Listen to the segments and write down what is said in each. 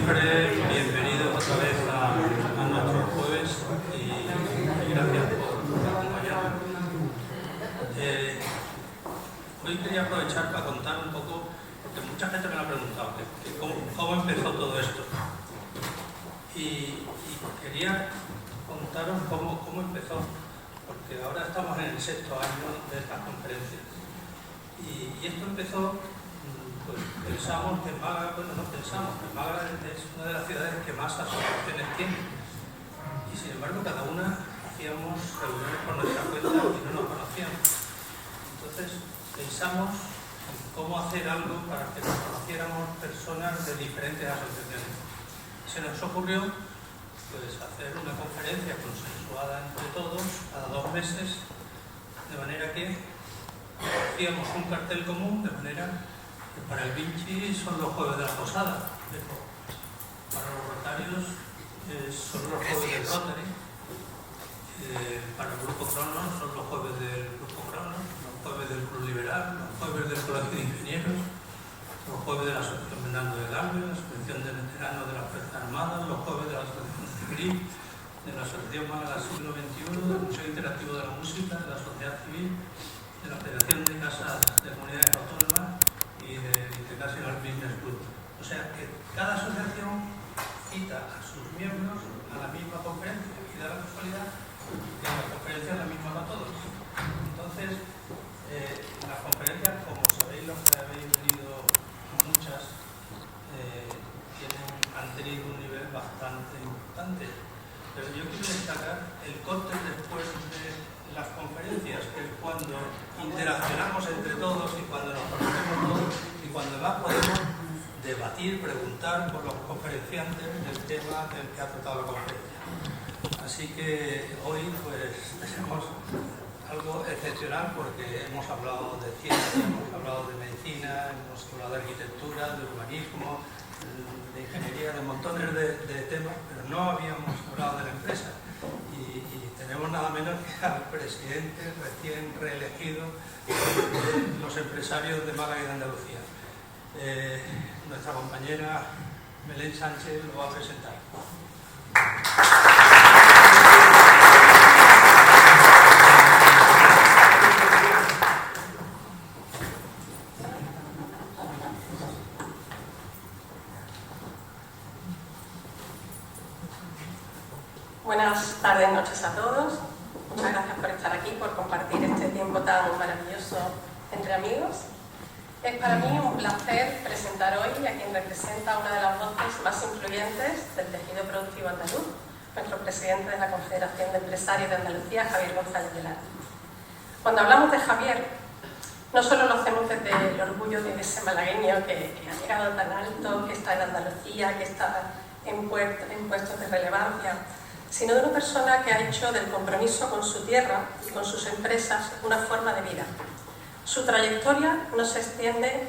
siempre, bienvenidos otra vez a nuestros jueves y gracias por acompañarnos. Hoy quería aprovechar para contar un poco, porque mucha gente me lo ha preguntado, cómo empezó todo esto. Y quería contaros cómo empezó, porque ahora estamos en el 6º año de estas conferencias. Y esto empezó, pues pensamos que Málaga, bueno, no pensamos, que Málaga es una de las ciudades que más asociaciones tiene. Y sin embargo, cada una hacíamos reuniones por nuestra cuenta y no nos conocíamos. Entonces, pensamos en cómo hacer algo para que nos conociéramos personas de diferentes asociaciones. Se nos ocurrió pues hacer una conferencia consensuada entre todos cada 2 meses, de manera que hacíamos un cartel común, de manera que para el Vinci son los jueves de la Posada, para los rotarios son los jueves del Rotary, para el Grupo Cronos son los jueves del Grupo Cronos, los jueves del Club Liberal, los jueves del Colegio de Ingenieros, los jueves de la Asociación Fernando de Galvez, la Asociación de Veteranos de las Fuerzas Armadas, los jueves de la Asociación Civil, de la Asociación Málaga Siglo XXI, del Museo Interactivo de la Música, de la Sociedad Civil, de la Federación de Casas de Comunidades Autónomas y del International Business Group. O sea que cada asociación cita a sus miembros a la misma conferencia y da la casualidad que la conferencia es la misma para todos. Entonces, las conferencias, como sabéis los que habéis venido muchas, han tenido un nivel bastante importante. Pero yo quiero destacar el corte después de las conferencias, que es cuando interaccionamos entre todos y cuando nos conocemos todos y cuando más podemos debatir, preguntar por los conferenciantes del tema del que ha tratado la conferencia. Así que hoy pues tenemos algo excepcional porque hemos hablado de ciencia, hemos hablado de medicina, hemos hablado de arquitectura, de urbanismo, de ingeniería, de montones de temas, pero no habíamos hablado de la empresa. Y tenemos nada menos que al presidente recién reelegido de los empresarios de Málaga y de Andalucía. Nuestra compañera Belén Sánchez lo va a presentar. Buenas tardes, noches a todos. Muchas gracias por estar aquí, por compartir este tiempo tan maravilloso entre amigos. Es para mí un placer presentar hoy a quien representa una de las voces más influyentes del tejido productivo andaluz, nuestro presidente de la Confederación de Empresarios de Andalucía, Javier González de Lara. Cuando hablamos de Javier, no solo lo hacemos desde el orgullo de ese malagueño que ha llegado tan alto, que está en Andalucía, que está en puestos de relevancia, sino de una persona que ha hecho del compromiso con su tierra y con sus empresas una forma de vida. Su trayectoria no se entiende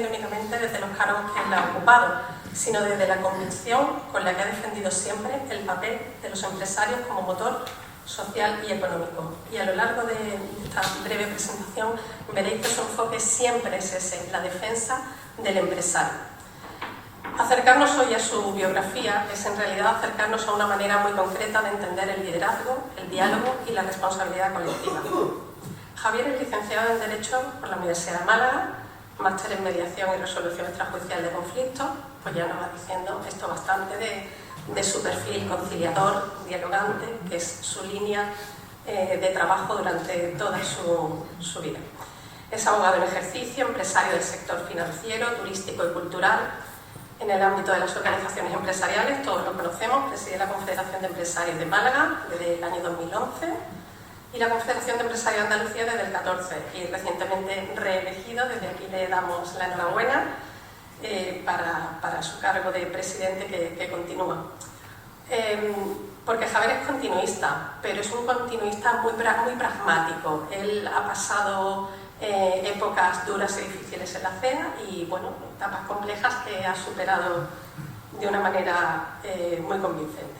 únicamente desde los cargos que él ha ocupado, sino desde la convicción con la que ha defendido siempre el papel de los empresarios como motor social y económico. Y a lo largo de esta breve presentación veréis que su enfoque siempre es ese, la defensa del empresario. Acercarnos hoy a su biografía es en realidad acercarnos a una manera muy concreta de entender el liderazgo, el diálogo y la responsabilidad colectiva. Javier es licenciado en Derecho por la Universidad de Málaga, máster en Mediación y Resolución Extrajudicial de Conflictos, pues ya nos va diciendo esto bastante de su perfil conciliador, dialogante, que es su línea de trabajo durante toda su vida. Es abogado en ejercicio, empresario del sector financiero, turístico y cultural. En el ámbito de las organizaciones empresariales, todos lo conocemos, preside la Confederación de Empresarios de Málaga desde el año 2011 y la Confederación de Empresarios de Andalucía desde el 2014 y recientemente reelegido, desde aquí le damos la enhorabuena para su cargo de presidente que continúa. Porque Javier es continuista, pero es un continuista muy pragmático. Él ha pasado épocas duras y difíciles en la CEA y bueno, etapas complejas que ha superado de una manera muy convincente.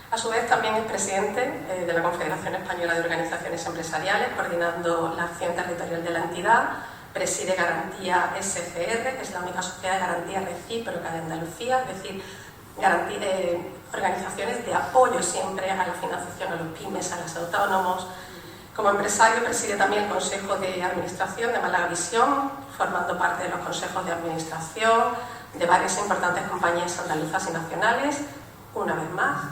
A su vez también es presidente de la Confederación Española de Organizaciones Empresariales, coordinando la acción territorial de la entidad, preside Garantía SCR, que es la única sociedad de garantía recíproca de Andalucía, es decir, organizaciones de apoyo siempre a la financiación a los pymes, a los autónomos. Como empresario preside también el Consejo de Administración de Málaga Visión, formando parte de los consejos de administración de varias importantes compañías andaluzas y nacionales. Una vez más,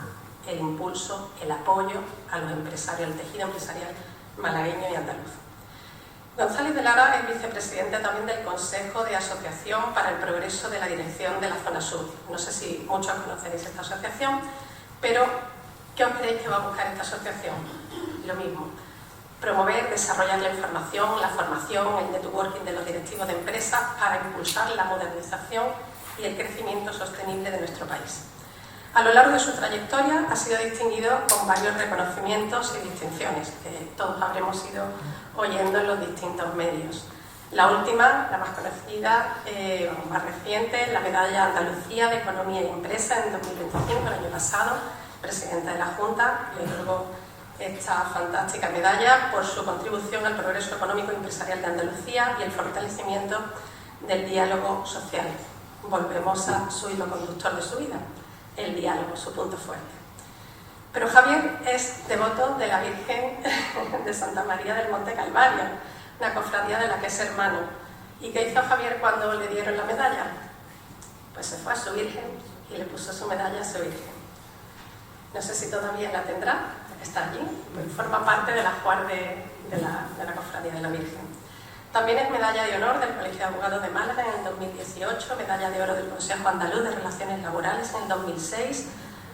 el impulso, el apoyo a los empresarios, al tejido empresarial malagueño y andaluz. González de Lara es vicepresidente también del Consejo de Asociación para el Progreso de la Dirección de la Zona Sur. No sé si muchos conoceréis esta asociación, pero ¿qué os creéis que va a buscar esta asociación? Lo mismo. Promover, desarrollar la información, la formación, el networking de los directivos de empresas para impulsar la modernización y el crecimiento sostenible de nuestro país. A lo largo de su trayectoria ha sido distinguido con varios reconocimientos y distinciones que todos habremos ido oyendo en los distintos medios. La última, la más conocida, más reciente, la Medalla Andalucía de Economía y Empresa en 2025, el año pasado, presidenta de la Junta, le otorgó esta fantástica medalla por su contribución al progreso económico y empresarial de Andalucía y el fortalecimiento del diálogo social. Volvemos a su hilo conductor de su vida, el diálogo, su punto fuerte. Pero Javier es devoto de la Virgen de Santa María del Monte Calvario, una cofradía de la que es hermano. ¿Y qué hizo Javier cuando le dieron la medalla? Pues se fue a su Virgen y le puso su medalla a su Virgen. No sé si todavía la tendrá, está allí, forma parte del ajuar de la cofradía de la Virgen. También es medalla de honor del Colegio de Abogados de Málaga en el 2018, medalla de oro del Consejo Andaluz de Relaciones Laborales en el 2006,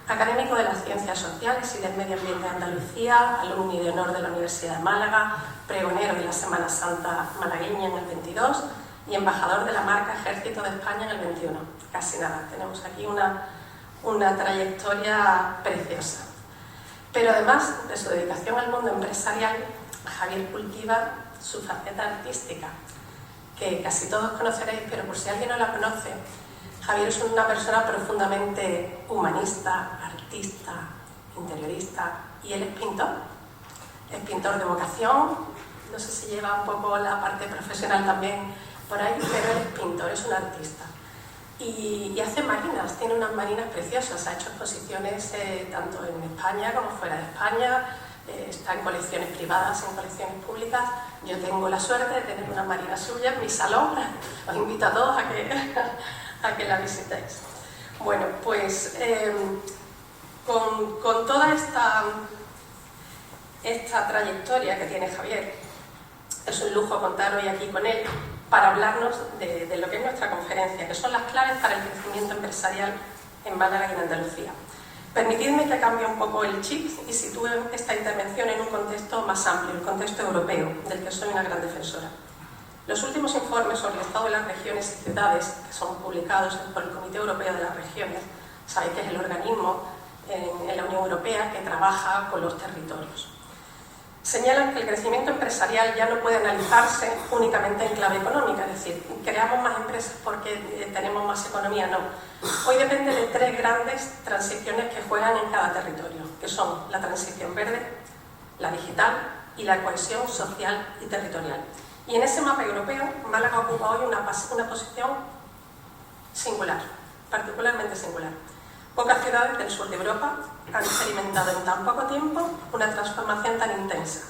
académico de las Ciencias Sociales y del Medio Ambiente de Andalucía, alumni de honor de la Universidad de Málaga, pregonero de la Semana Santa malagueña en el 22 y embajador de la marca Ejército de España en el 21. Casi nada, tenemos aquí una trayectoria preciosa. Pero además de su dedicación al mundo empresarial, Javier cultiva su faceta artística, que casi todos conoceréis, pero por si alguien no la conoce, Javier es una persona profundamente humanista, artista, interiorista, y él es pintor de vocación, no sé si lleva un poco la parte profesional también por ahí, pero él es pintor, es un artista. Y hace marinas, tiene unas marinas preciosas, ha hecho exposiciones tanto en España como fuera de España, está en colecciones privadas, en colecciones públicas. Yo tengo la suerte de tener una marina suya en mi salón, os invito a todos a que la visitéis. Bueno, pues con toda esta trayectoria que tiene Javier, es un lujo contar hoy aquí con él para hablarnos de lo que es nuestra conferencia, que son las claves para el crecimiento empresarial en Málaga y en Andalucía. Permitidme que cambie un poco el chip y sitúe esta intervención en un contexto más amplio, el contexto europeo, del que soy una gran defensora. Los últimos informes sobre el estado de las regiones y ciudades, que son publicados por el Comité Europeo de las Regiones, sabéis que es el organismo en la Unión Europea que trabaja con los territorios, señalan que el crecimiento empresarial ya no puede analizarse únicamente en clave económica, es decir, creamos más empresas porque tenemos más economía, no. Hoy depende de tres grandes transiciones que juegan en cada territorio, que son la transición verde, la digital y la cohesión social y territorial. Y en ese mapa europeo, Málaga ocupa hoy una posición singular, particularmente singular. Pocas ciudades del sur de Europa han experimentado en tan poco tiempo una transformación tan intensa.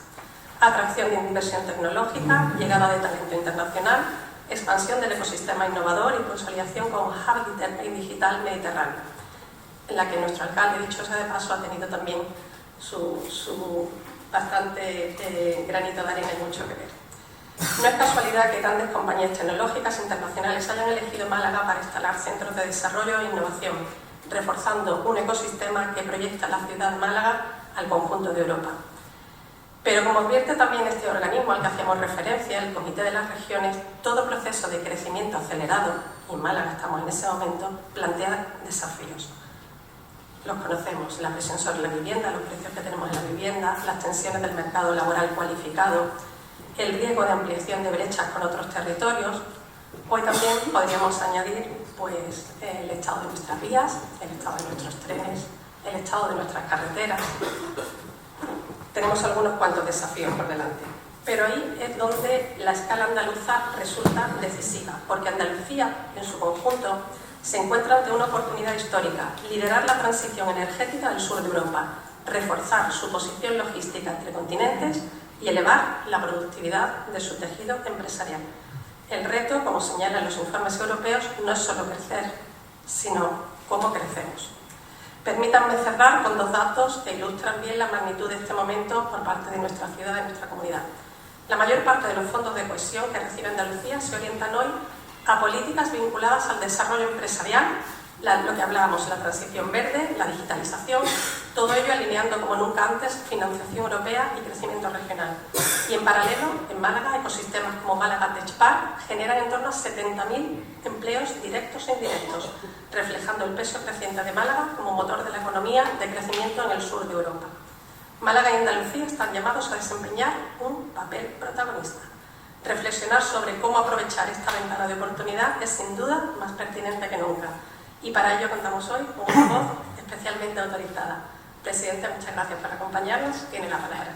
Atracción de inversión tecnológica, llegada de talento internacional, expansión del ecosistema innovador y consolidación con hub digital mediterráneo, en la que nuestro alcalde, dicho sea de paso, ha tenido también su bastante granito de arena y mucho que ver. No es casualidad que grandes compañías tecnológicas internacionales hayan elegido Málaga para instalar centros de desarrollo e innovación, reforzando un ecosistema que proyecta la ciudad de Málaga al conjunto de Europa. Pero como advierte también este organismo al que hacemos referencia, el Comité de las Regiones, todo proceso de crecimiento acelerado, y en Málaga estamos en ese momento, plantea desafíos. Los conocemos, la presión sobre la vivienda, los precios que tenemos en la vivienda, las tensiones del mercado laboral cualificado, el riesgo de ampliación de brechas con otros territorios. Hoy también podríamos añadir pues, el estado de nuestras vías, el estado de nuestros trenes, el estado de nuestras carreteras. Tenemos algunos cuantos desafíos por delante. Pero ahí es donde la escala andaluza resulta decisiva, porque Andalucía, en su conjunto, se encuentra ante una oportunidad histórica: liderar la transición energética del sur de Europa, reforzar su posición logística entre continentes y elevar la productividad de su tejido empresarial. El reto, como señalan los informes europeos, no es solo crecer, sino cómo crecemos. Permítanme cerrar con 2 datos que ilustran bien la magnitud de este momento por parte de nuestra ciudad, de nuestra comunidad. La mayor parte de los fondos de cohesión que recibe Andalucía se orientan hoy a políticas vinculadas al desarrollo empresarial, lo que hablábamos, la transición verde, la digitalización, todo ello alineando como nunca antes financiación europea y crecimiento regional. Y en paralelo, en Málaga, ecosistemas como Málaga Tech Park generan en torno a 70.000 empleos directos e indirectos, reflejando el peso creciente de Málaga como motor de la economía de crecimiento en el sur de Europa. Málaga y Andalucía están llamados a desempeñar un papel protagonista. Reflexionar sobre cómo aprovechar esta ventana de oportunidad es sin duda más pertinente que nunca. Y para ello contamos hoy con una voz especialmente autorizada. Presidente, muchas gracias por acompañarnos. Tiene la palabra.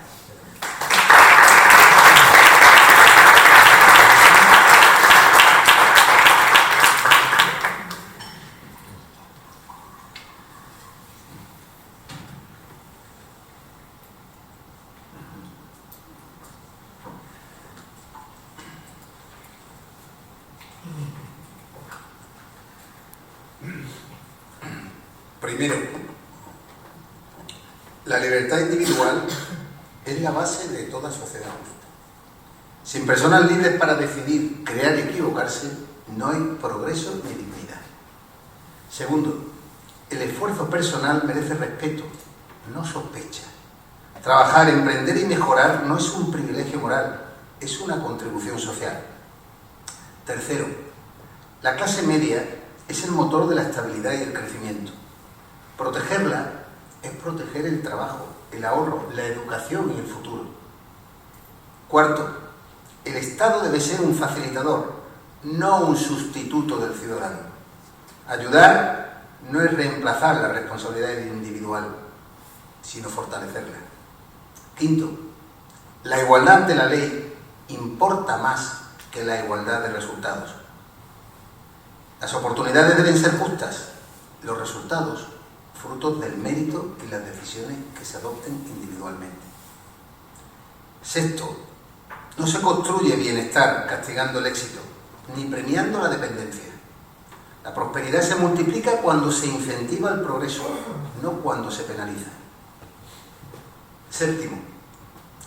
Primero, la libertad individual es la base de toda sociedad justa. Sin personas libres para decidir, crear y equivocarse, no hay progreso ni dignidad. Segundo, el esfuerzo personal merece respeto, no sospecha. Trabajar, emprender y mejorar no es un privilegio moral, es una contribución social. Tercero, la clase media es el motor de la estabilidad y el crecimiento. Protegerla es proteger el trabajo, el ahorro, la educación y el futuro. Cuarto, el Estado debe ser un facilitador, no un sustituto del ciudadano. Ayudar no es reemplazar la responsabilidad individual, sino fortalecerla. Quinto, la igualdad ante la ley importa más que la igualdad de resultados. Las oportunidades deben ser justas, los resultados frutos del mérito y las decisiones que se adopten individualmente. Sexto, no se construye bienestar castigando el éxito, ni premiando la dependencia. La prosperidad se multiplica cuando se incentiva el progreso, no cuando se penaliza. Séptimo,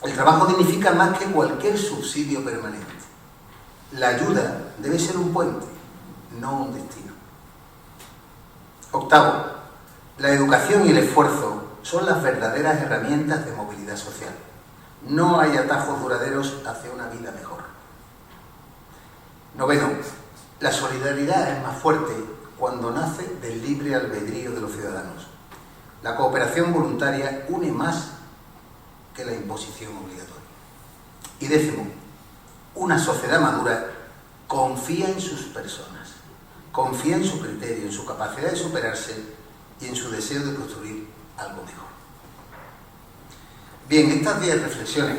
el trabajo dignifica más que cualquier subsidio permanente. La ayuda debe ser un puente, no un destino. Octavo, la educación y el esfuerzo son las verdaderas herramientas de movilidad social. No hay atajos duraderos hacia una vida mejor. Noveno, la solidaridad es más fuerte cuando nace del libre albedrío de los ciudadanos. La cooperación voluntaria une más que la imposición obligatoria. Y décimo, una sociedad madura confía en sus personas, confía en su criterio, en su capacidad de superarse y en su deseo de construir algo mejor. Bien, estas 10 reflexiones,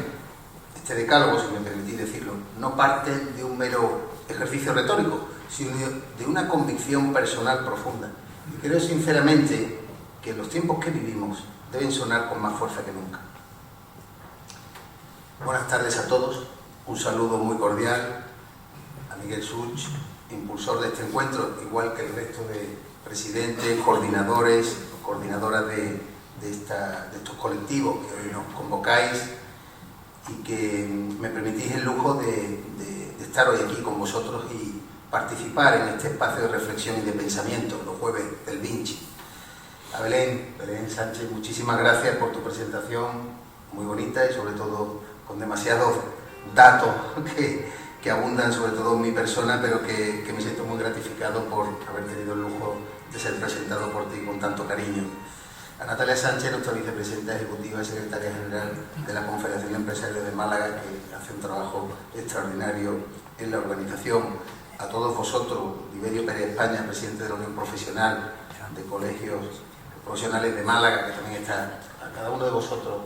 este decálogo, si me permitís decirlo, no parte de un mero ejercicio retórico, sino de una convicción personal profunda. Y creo sinceramente que en los tiempos que vivimos deben sonar con más fuerza que nunca. Buenas tardes a todos, un saludo muy cordial a Miguel Such, impulsor de este encuentro, igual que el resto de presidentes, coordinadores, coordinadoras de estos colectivos que hoy nos convocáis y que me permitís el lujo de estar hoy aquí con vosotros y participar en este espacio de reflexión y de pensamiento, los jueves del Vinci. A Belén Sánchez, muchísimas gracias por tu presentación, muy bonita y sobre todo con demasiados datos que abundan sobre todo en mi persona, pero que me siento muy gratificado por haber tenido el lujo de ser presentado por ti con tanto cariño. A Natalia Sánchez, nuestra vicepresidenta ejecutiva y secretaria general de la Confederación de Empresarios de Málaga, que hace un trabajo extraordinario en la organización. A todos vosotros, Liberio Pérez España, presidente de la Unión Profesional de Colegios Profesionales de Málaga, que también está, a cada uno de vosotros,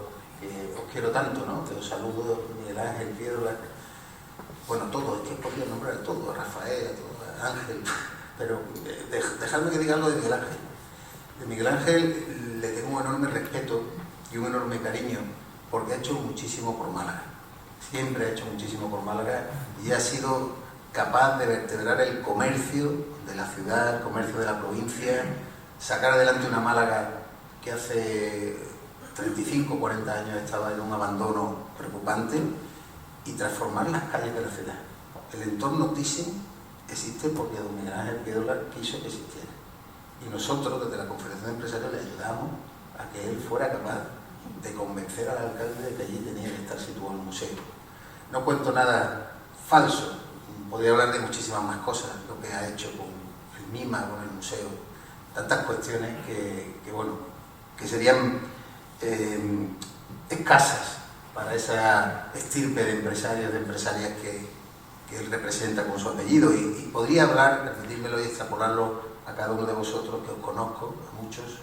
que os quiero tanto, ¿no? Te os saludo, Miguel Ángel, Piedra, bueno, todos, es que podría nombrar a todos, a Rafael, a todos, a Ángel, pero dejadme que diga algo de Miguel Ángel. De Miguel Ángel le tengo un enorme respeto y un enorme cariño, porque ha hecho muchísimo por Málaga. Siempre ha hecho muchísimo por Málaga y ha sido capaz de vertebrar el comercio de la ciudad, el comercio de la provincia, sacar adelante una Málaga que hace 35 o 40 años estaba en un abandono preocupante y transformar las calles de la ciudad. El entorno Thyssen existe porque don Miguel Ángel Piedra quiso que existiera. Y nosotros, desde la Confederación de Empresarios, le ayudamos a que él fuera capaz de convencer al alcalde de que allí tenía que estar situado el museo. No cuento nada falso, podría hablar de muchísimas más cosas, lo que ha hecho con el MIMA, con el museo, tantas cuestiones que serían escasas para esa estirpe de empresarios, de empresarias que él representa con su apellido. Y podría hablar, permitírmelo y extrapolarlo a cada uno de vosotros, que os conozco, a muchos,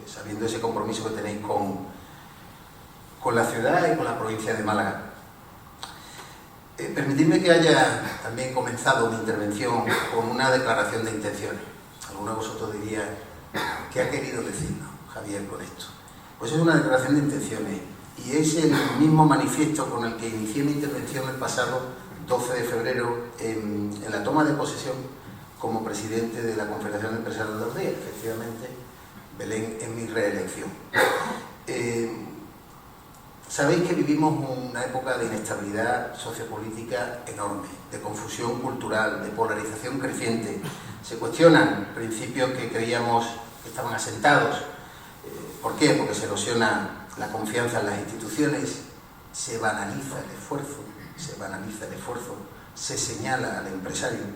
sabiendo ese compromiso que tenéis con la ciudad y con la provincia de Málaga. Permitidme que haya también comenzado mi intervención con una declaración de intenciones. Alguno de vosotros diría, ¿qué ha querido decirnos Javier con esto? Pues es una declaración de intenciones y es el mismo manifiesto con el que inicié mi intervención el pasado 12 de febrero en la toma de posesión como presidente de la Confederación de Empresarios de Andalucía. Efectivamente, Belén en mi reelección. Sabéis que vivimos una época de inestabilidad sociopolítica enorme, de confusión cultural, de polarización creciente. Se cuestionan principios que creíamos que estaban asentados. ¿Por qué? Porque se erosiona la confianza en las instituciones, se banaliza el esfuerzo, se señala al empresario.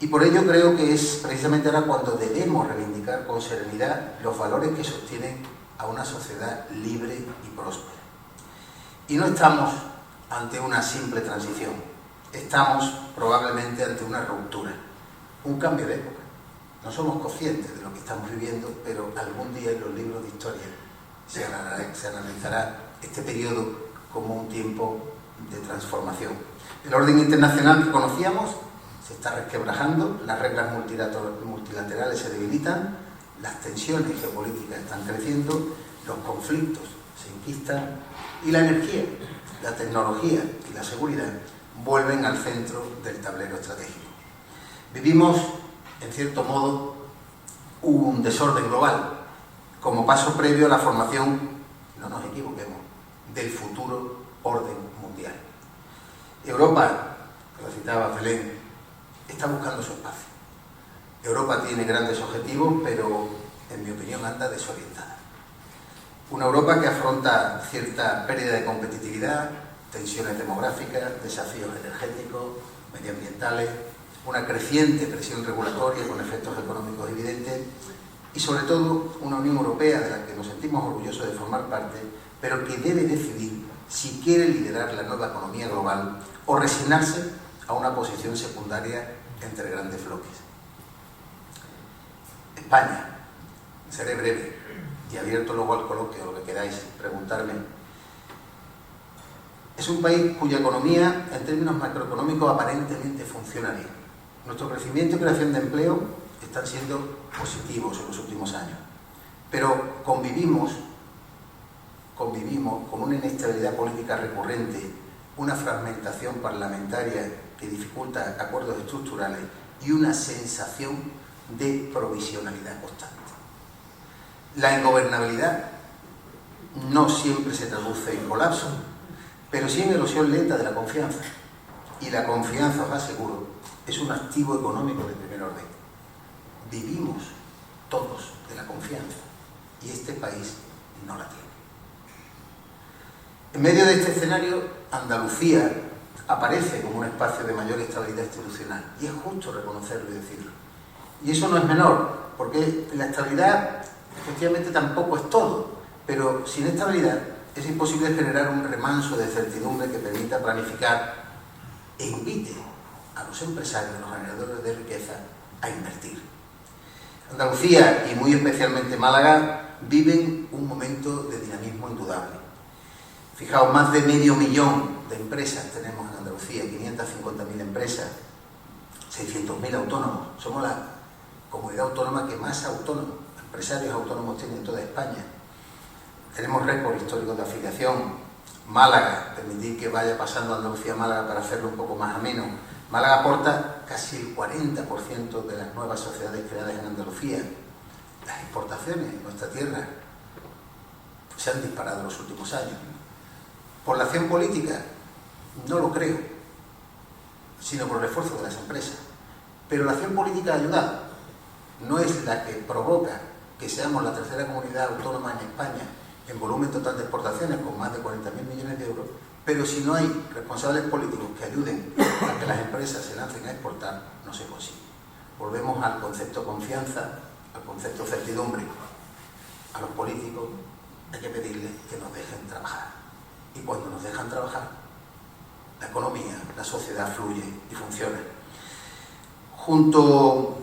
Y por ello creo que es precisamente ahora cuando debemos reivindicar con serenidad los valores que sostienen a una sociedad libre y próspera. Y no estamos ante una simple transición, estamos probablemente ante una ruptura, un cambio de época. No somos conscientes de lo que estamos viviendo, pero algún día en los libros de historia se analizará este periodo como un tiempo de transformación. El orden internacional que conocíamos se está resquebrajando, las reglas multilaterales se debilitan, las tensiones geopolíticas están creciendo, los conflictos se enquistan y la energía, la tecnología y la seguridad vuelven al centro del tablero estratégico. Vivimos, en cierto modo, un desorden global como paso previo a la formación, no nos equivoquemos, del futuro orden mundial. Europa, que lo citaba Belén, está buscando su espacio. Europa tiene grandes objetivos, pero en mi opinión anda desorientada. Una Europa que afronta cierta pérdida de competitividad, tensiones demográficas, desafíos energéticos, medioambientales, una creciente presión regulatoria con efectos económicos evidentes y sobre todo una Unión Europea de la que nos sentimos orgullosos de formar parte, pero que debe decidir si quiere liderar la nueva economía global o resignarse a una posición secundaria entre grandes bloques. España, seré breve y abierto luego al coloquio, lo que queráis preguntarme. Es un país cuya economía, en términos macroeconómicos, aparentemente funciona bien. Nuestro crecimiento y creación de empleo están siendo positivos en los últimos años, pero convivimos con una inestabilidad política recurrente, una fragmentación parlamentaria que dificulta acuerdos estructurales y una sensación de provisionalidad constante. La ingobernabilidad no siempre se traduce en colapso, pero sí en erosión lenta de la confianza. Y la confianza, os aseguro, es un activo económico de primer orden. Vivimos todos de la confianza y este país no la tiene. En medio de este escenario, Andalucía aparece como un espacio de mayor estabilidad institucional y es justo reconocerlo y decirlo. Y eso no es menor, porque la estabilidad efectivamente tampoco es todo, pero sin estabilidad es imposible generar un remanso de certidumbre que permita planificar e invite a los empresarios, a los generadores de riqueza, a invertir. Andalucía y muy especialmente Málaga viven un momento de dinamismo indudable. Fijaos, más de 500.000 de empresas tenemos en Andalucía, 550.000 empresas, 600.000 autónomos. Somos la comunidad autónoma que más autónomos, empresarios autónomos tiene en toda España. Tenemos récord histórico de afiliación. Málaga, permitir que vaya pasando Andalucía a Málaga para hacerlo un poco más ameno. Málaga aporta casi el 40% de las nuevas sociedades creadas en Andalucía. Las exportaciones en nuestra tierra se han disparado en los últimos años. Por la acción política, no lo creo, sino por el esfuerzo de las empresas. Pero la acción política ha ayudado. No es la que provoca que seamos la tercera comunidad autónoma en España en volumen total de exportaciones, con más de 40.000 millones de euros, pero si no hay responsables políticos que ayuden a que las empresas se lancen a exportar, no se consigue. Volvemos al concepto confianza, al concepto certidumbre. A los políticos hay que pedirles que nos dejen trabajar. Y cuando nos dejan trabajar, la economía, la sociedad fluye y funciona. Junto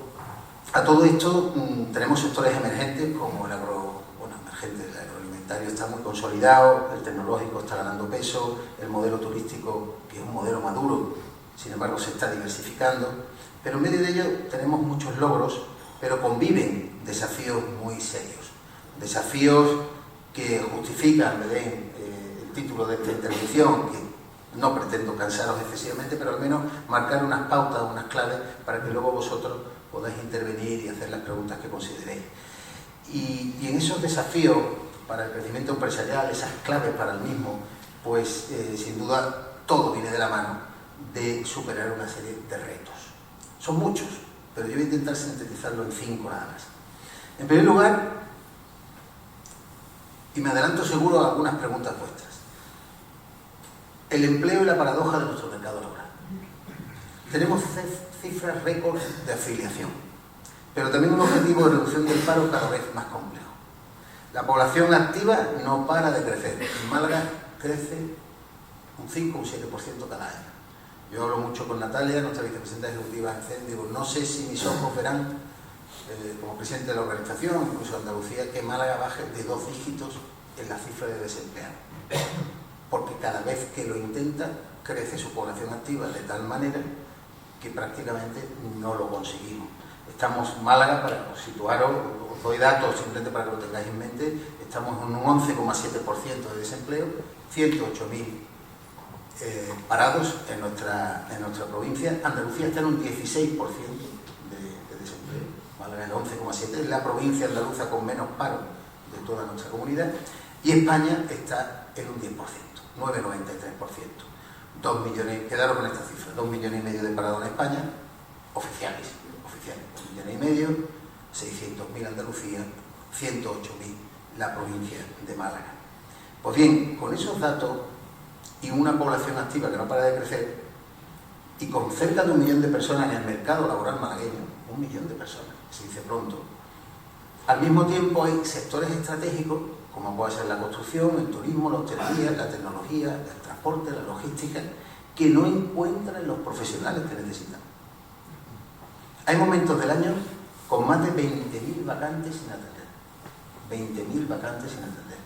a todo esto tenemos sectores emergentes como el agroalimentario está muy consolidado, el tecnológico está ganando peso, el modelo turístico, que es un modelo maduro, sin embargo se está diversificando, pero en medio de ello tenemos muchos logros, pero conviven desafíos muy serios, desafíos que justifican, Belén, el título de esta intervención, que no pretendo cansaros excesivamente, pero al menos marcar unas pautas, unas claves, para que luego vosotros podáis intervenir y hacer las preguntas que consideréis. Y en esos desafíos para el crecimiento empresarial, esas claves para el mismo, pues sin duda todo viene de la mano de superar una serie de retos. Son muchos, pero yo voy a intentar sintetizarlo en 5 nada más. En primer lugar, y me adelanto seguro a algunas preguntas vuestras, el empleo y la paradoja de nuestro mercado laboral. Tenemos cifras récords de afiliación, pero también un objetivo de reducción del paro cada vez más complejo. La población activa no para de crecer. En Málaga crece un 5 o un 7% cada año. Yo hablo mucho con Natalia, nuestra vicepresidenta ejecutiva en CEN, digo, no sé si mis ojos verán, como presidente de la organización, incluso Andalucía, que Málaga baje de 2 dígitos en la cifra de desempleados. Porque cada vez que lo intenta, crece su población activa de tal manera que prácticamente no lo conseguimos. Estamos, Málaga, para situaros, os doy datos simplemente para que lo tengáis en mente, estamos en un 11,7% de desempleo, 108.000 parados en nuestra provincia. Andalucía está en un 16% de desempleo, Málaga el 11,7%, es la provincia andaluza con menos paro de toda nuestra comunidad, y España está en un 10%, 9,93%. 2 millones, quedaros con esta cifra, 2,5 millones de parados en España, oficiales, 2,5 millones, 600.000 Andalucía, 108.000 la provincia de Málaga. Pues bien, con esos datos y una población activa que no para de crecer, y con cerca de 1 millón de personas en el mercado laboral malagueño, 1 millón de personas, se dice pronto, al mismo tiempo hay sectores estratégicos, como puede ser la construcción, el turismo, la hostelería, la tecnología, el transporte, la logística, que no encuentran los profesionales que necesitan. Hay momentos del año con más de 20.000 vacantes sin atender. 20.000 vacantes sin atender.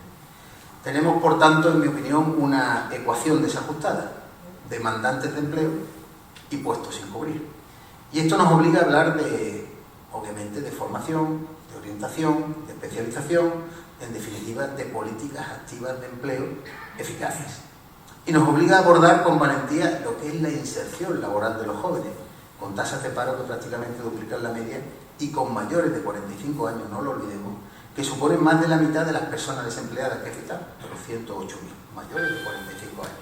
Tenemos, por tanto, en mi opinión, una ecuación desajustada. Demandantes de empleo y puestos sin cubrir. Y esto nos obliga a hablar de, obviamente, de formación, de orientación, de especialización, en definitiva, de políticas activas de empleo eficaces. Y nos obliga a abordar con valentía lo que es la inserción laboral de los jóvenes, con tasas de paro que prácticamente duplican la media y con mayores de 45 años, no lo olvidemos, que suponen más de la mitad de las personas desempleadas que citan, los 108.000, mayores de 45 años.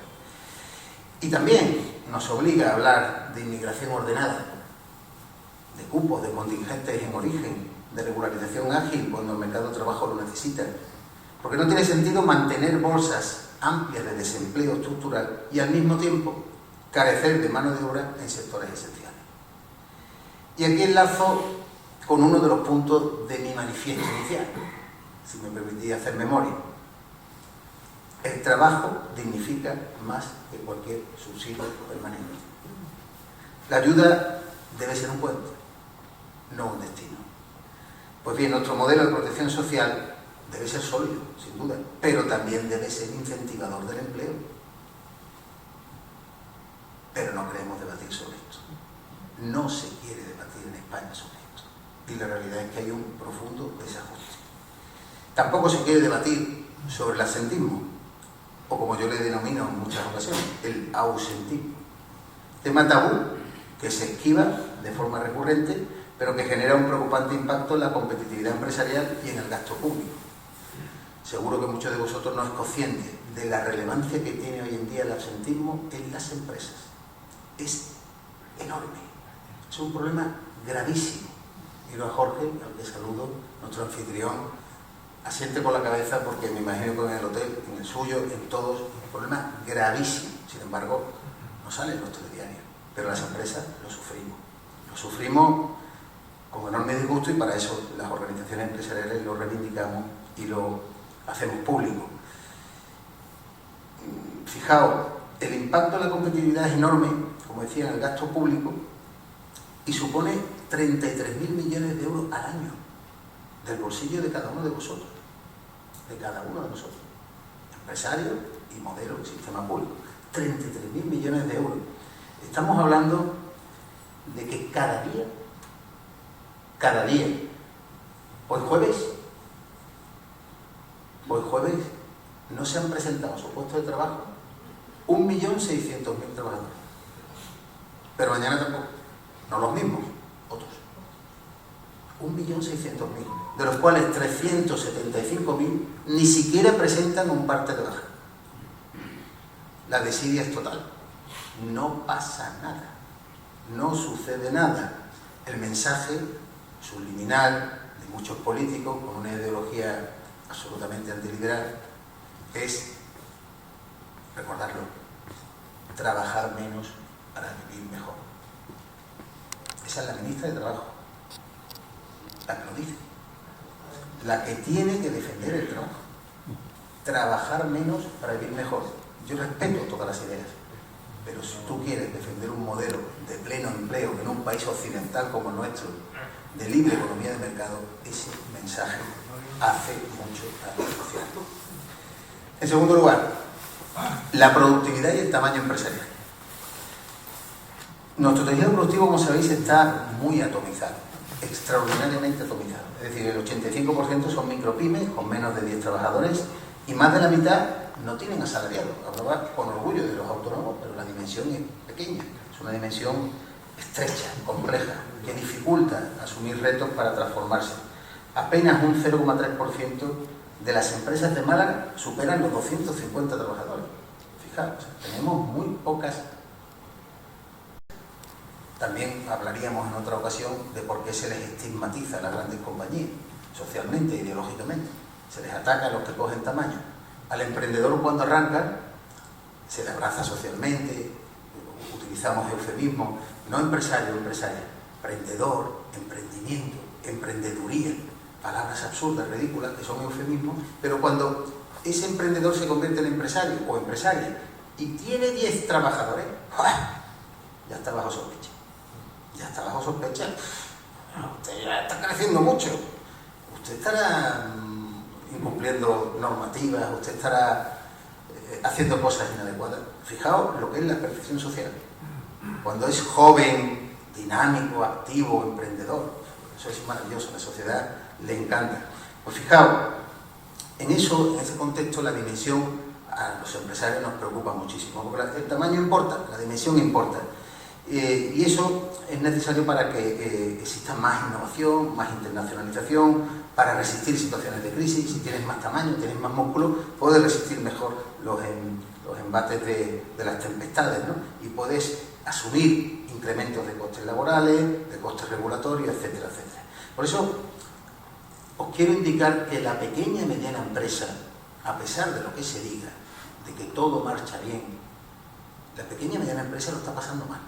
Y también nos obliga a hablar de inmigración ordenada, de cupos, de contingentes en origen, de regularización ágil cuando el mercado de trabajo lo necesita, porque no tiene sentido mantener bolsas amplias de desempleo estructural y al mismo tiempo carecer de mano de obra en sectores esenciales. Y aquí enlazo con uno de los puntos de mi manifiesto inicial, si me permitís hacer memoria. El trabajo dignifica más que cualquier subsidio permanente. La ayuda debe ser un puente, no un destino. Pues bien, nuestro modelo de protección social debe ser sólido, sin duda, pero también debe ser incentivador del empleo. Pero no queremos debatir sobre esto. No se quiere debatir en España sobre esto. Y la realidad es que hay un profundo desajuste. Tampoco se quiere debatir sobre el absentismo, o como yo le denomino en muchas ocasiones, el ausentismo. Tema tabú que se esquiva de forma recurrente, pero que genera un preocupante impacto en la competitividad empresarial y en el gasto público. Seguro que muchos de vosotros no es consciente de la relevancia que tiene hoy en día el absentismo en las empresas. Es enorme, es un problema gravísimo. Miro a Jorge, al que saludo, nuestro anfitrión, asiente con la cabeza porque me imagino que en el hotel, en el suyo, en todos, es un problema gravísimo. Sin embargo, no sale en los telediarios, pero las empresas lo sufrimos. Lo sufrimos con enorme disgusto y para eso las organizaciones empresariales lo reivindicamos y lo hacemos público. Fijaos, el impacto de la competitividad es enorme, como decía, en el gasto público y supone 33.000 millones de euros al año del bolsillo de cada uno de vosotros, de cada uno de nosotros, empresarios y modelos del sistema público. 33.000 millones de euros. Estamos hablando de que cada día, hoy jueves, no se han presentado a su puesto de trabajo 1.600.000 trabajadores. Pero mañana tampoco, no los mismos, otros. 1.600.000, de los cuales 375.000 ni siquiera presentan un parte de baja. La desidia es total. No pasa nada, no sucede nada. El mensaje subliminal de muchos políticos con una ideología absolutamente antiliberal es, recordarlo, trabajar menos para vivir mejor. Esa es la ministra de Trabajo, la que lo dice, la que tiene que defender el trabajo. Trabajar menos para vivir mejor. Yo respeto todas las ideas, pero si tú quieres defender un modelo de pleno empleo en un país occidental como el nuestro, de libre economía de mercado, ese mensaje hace mucho daño social. En segundo lugar, la productividad y el tamaño empresarial. Nuestro tejido productivo, como sabéis, está muy atomizado, extraordinariamente atomizado. Es decir, el 85% son micropymes con menos de 10 trabajadores y más de la mitad no tienen asalariados. Hablaba con orgullo de los autónomos, pero la dimensión es pequeña, es una dimensión estrecha, compleja, que dificulta asumir retos para transformarse. Apenas un 0,3% de las empresas de Málaga superan los 250 trabajadores. Fijaos, tenemos muy pocas. También hablaríamos en otra ocasión de por qué se les estigmatiza a las grandes compañías, socialmente, ideológicamente. Se les ataca a los que cogen tamaño. Al emprendedor, cuando arranca, se le abraza socialmente, utilizamos eufemismos, no empresario, empresaria, emprendedor, emprendimiento, emprendeduría, palabras absurdas, ridículas, que son eufemismos, pero cuando ese emprendedor se convierte en empresario o empresaria y tiene 10 trabajadores, ya está bajo sospecha. Ya está bajo sospecha. Usted ya está creciendo mucho. Usted estará incumpliendo normativas, usted estará haciendo cosas inadecuadas. Fijaos lo que es la perfección social. Cuando es joven, dinámico, activo, emprendedor, eso es maravilloso, a la sociedad le encanta. Pues fijaos, en ese contexto la dimensión a los empresarios nos preocupa muchísimo, porque el tamaño importa, la dimensión importa. Y eso es necesario para que exista más innovación, más internacionalización, para resistir situaciones de crisis. Si tienes más tamaño, tienes más músculo, puedes resistir mejor los embates de las tempestades, ¿no? Y puedes asumir incrementos de costes laborales, de costes regulatorios, etcétera, etcétera. Por eso os quiero indicar que la pequeña y mediana empresa, a pesar de lo que se diga, de que todo marcha bien, la pequeña y mediana empresa lo está pasando mal.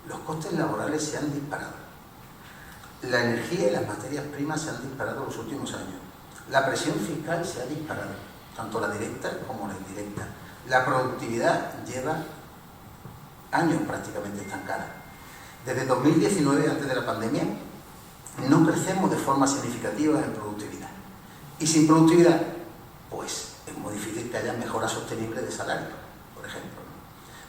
Los costes laborales se han disparado. La energía y las materias primas se han disparado en los últimos años. La presión fiscal se ha disparado, tanto la directa como la indirecta. La productividad lleva años prácticamente estancada. Desde 2019, antes de la pandemia, no crecemos de forma significativa en productividad. Y sin productividad, pues es muy difícil que haya mejora sostenible de salario, por ejemplo.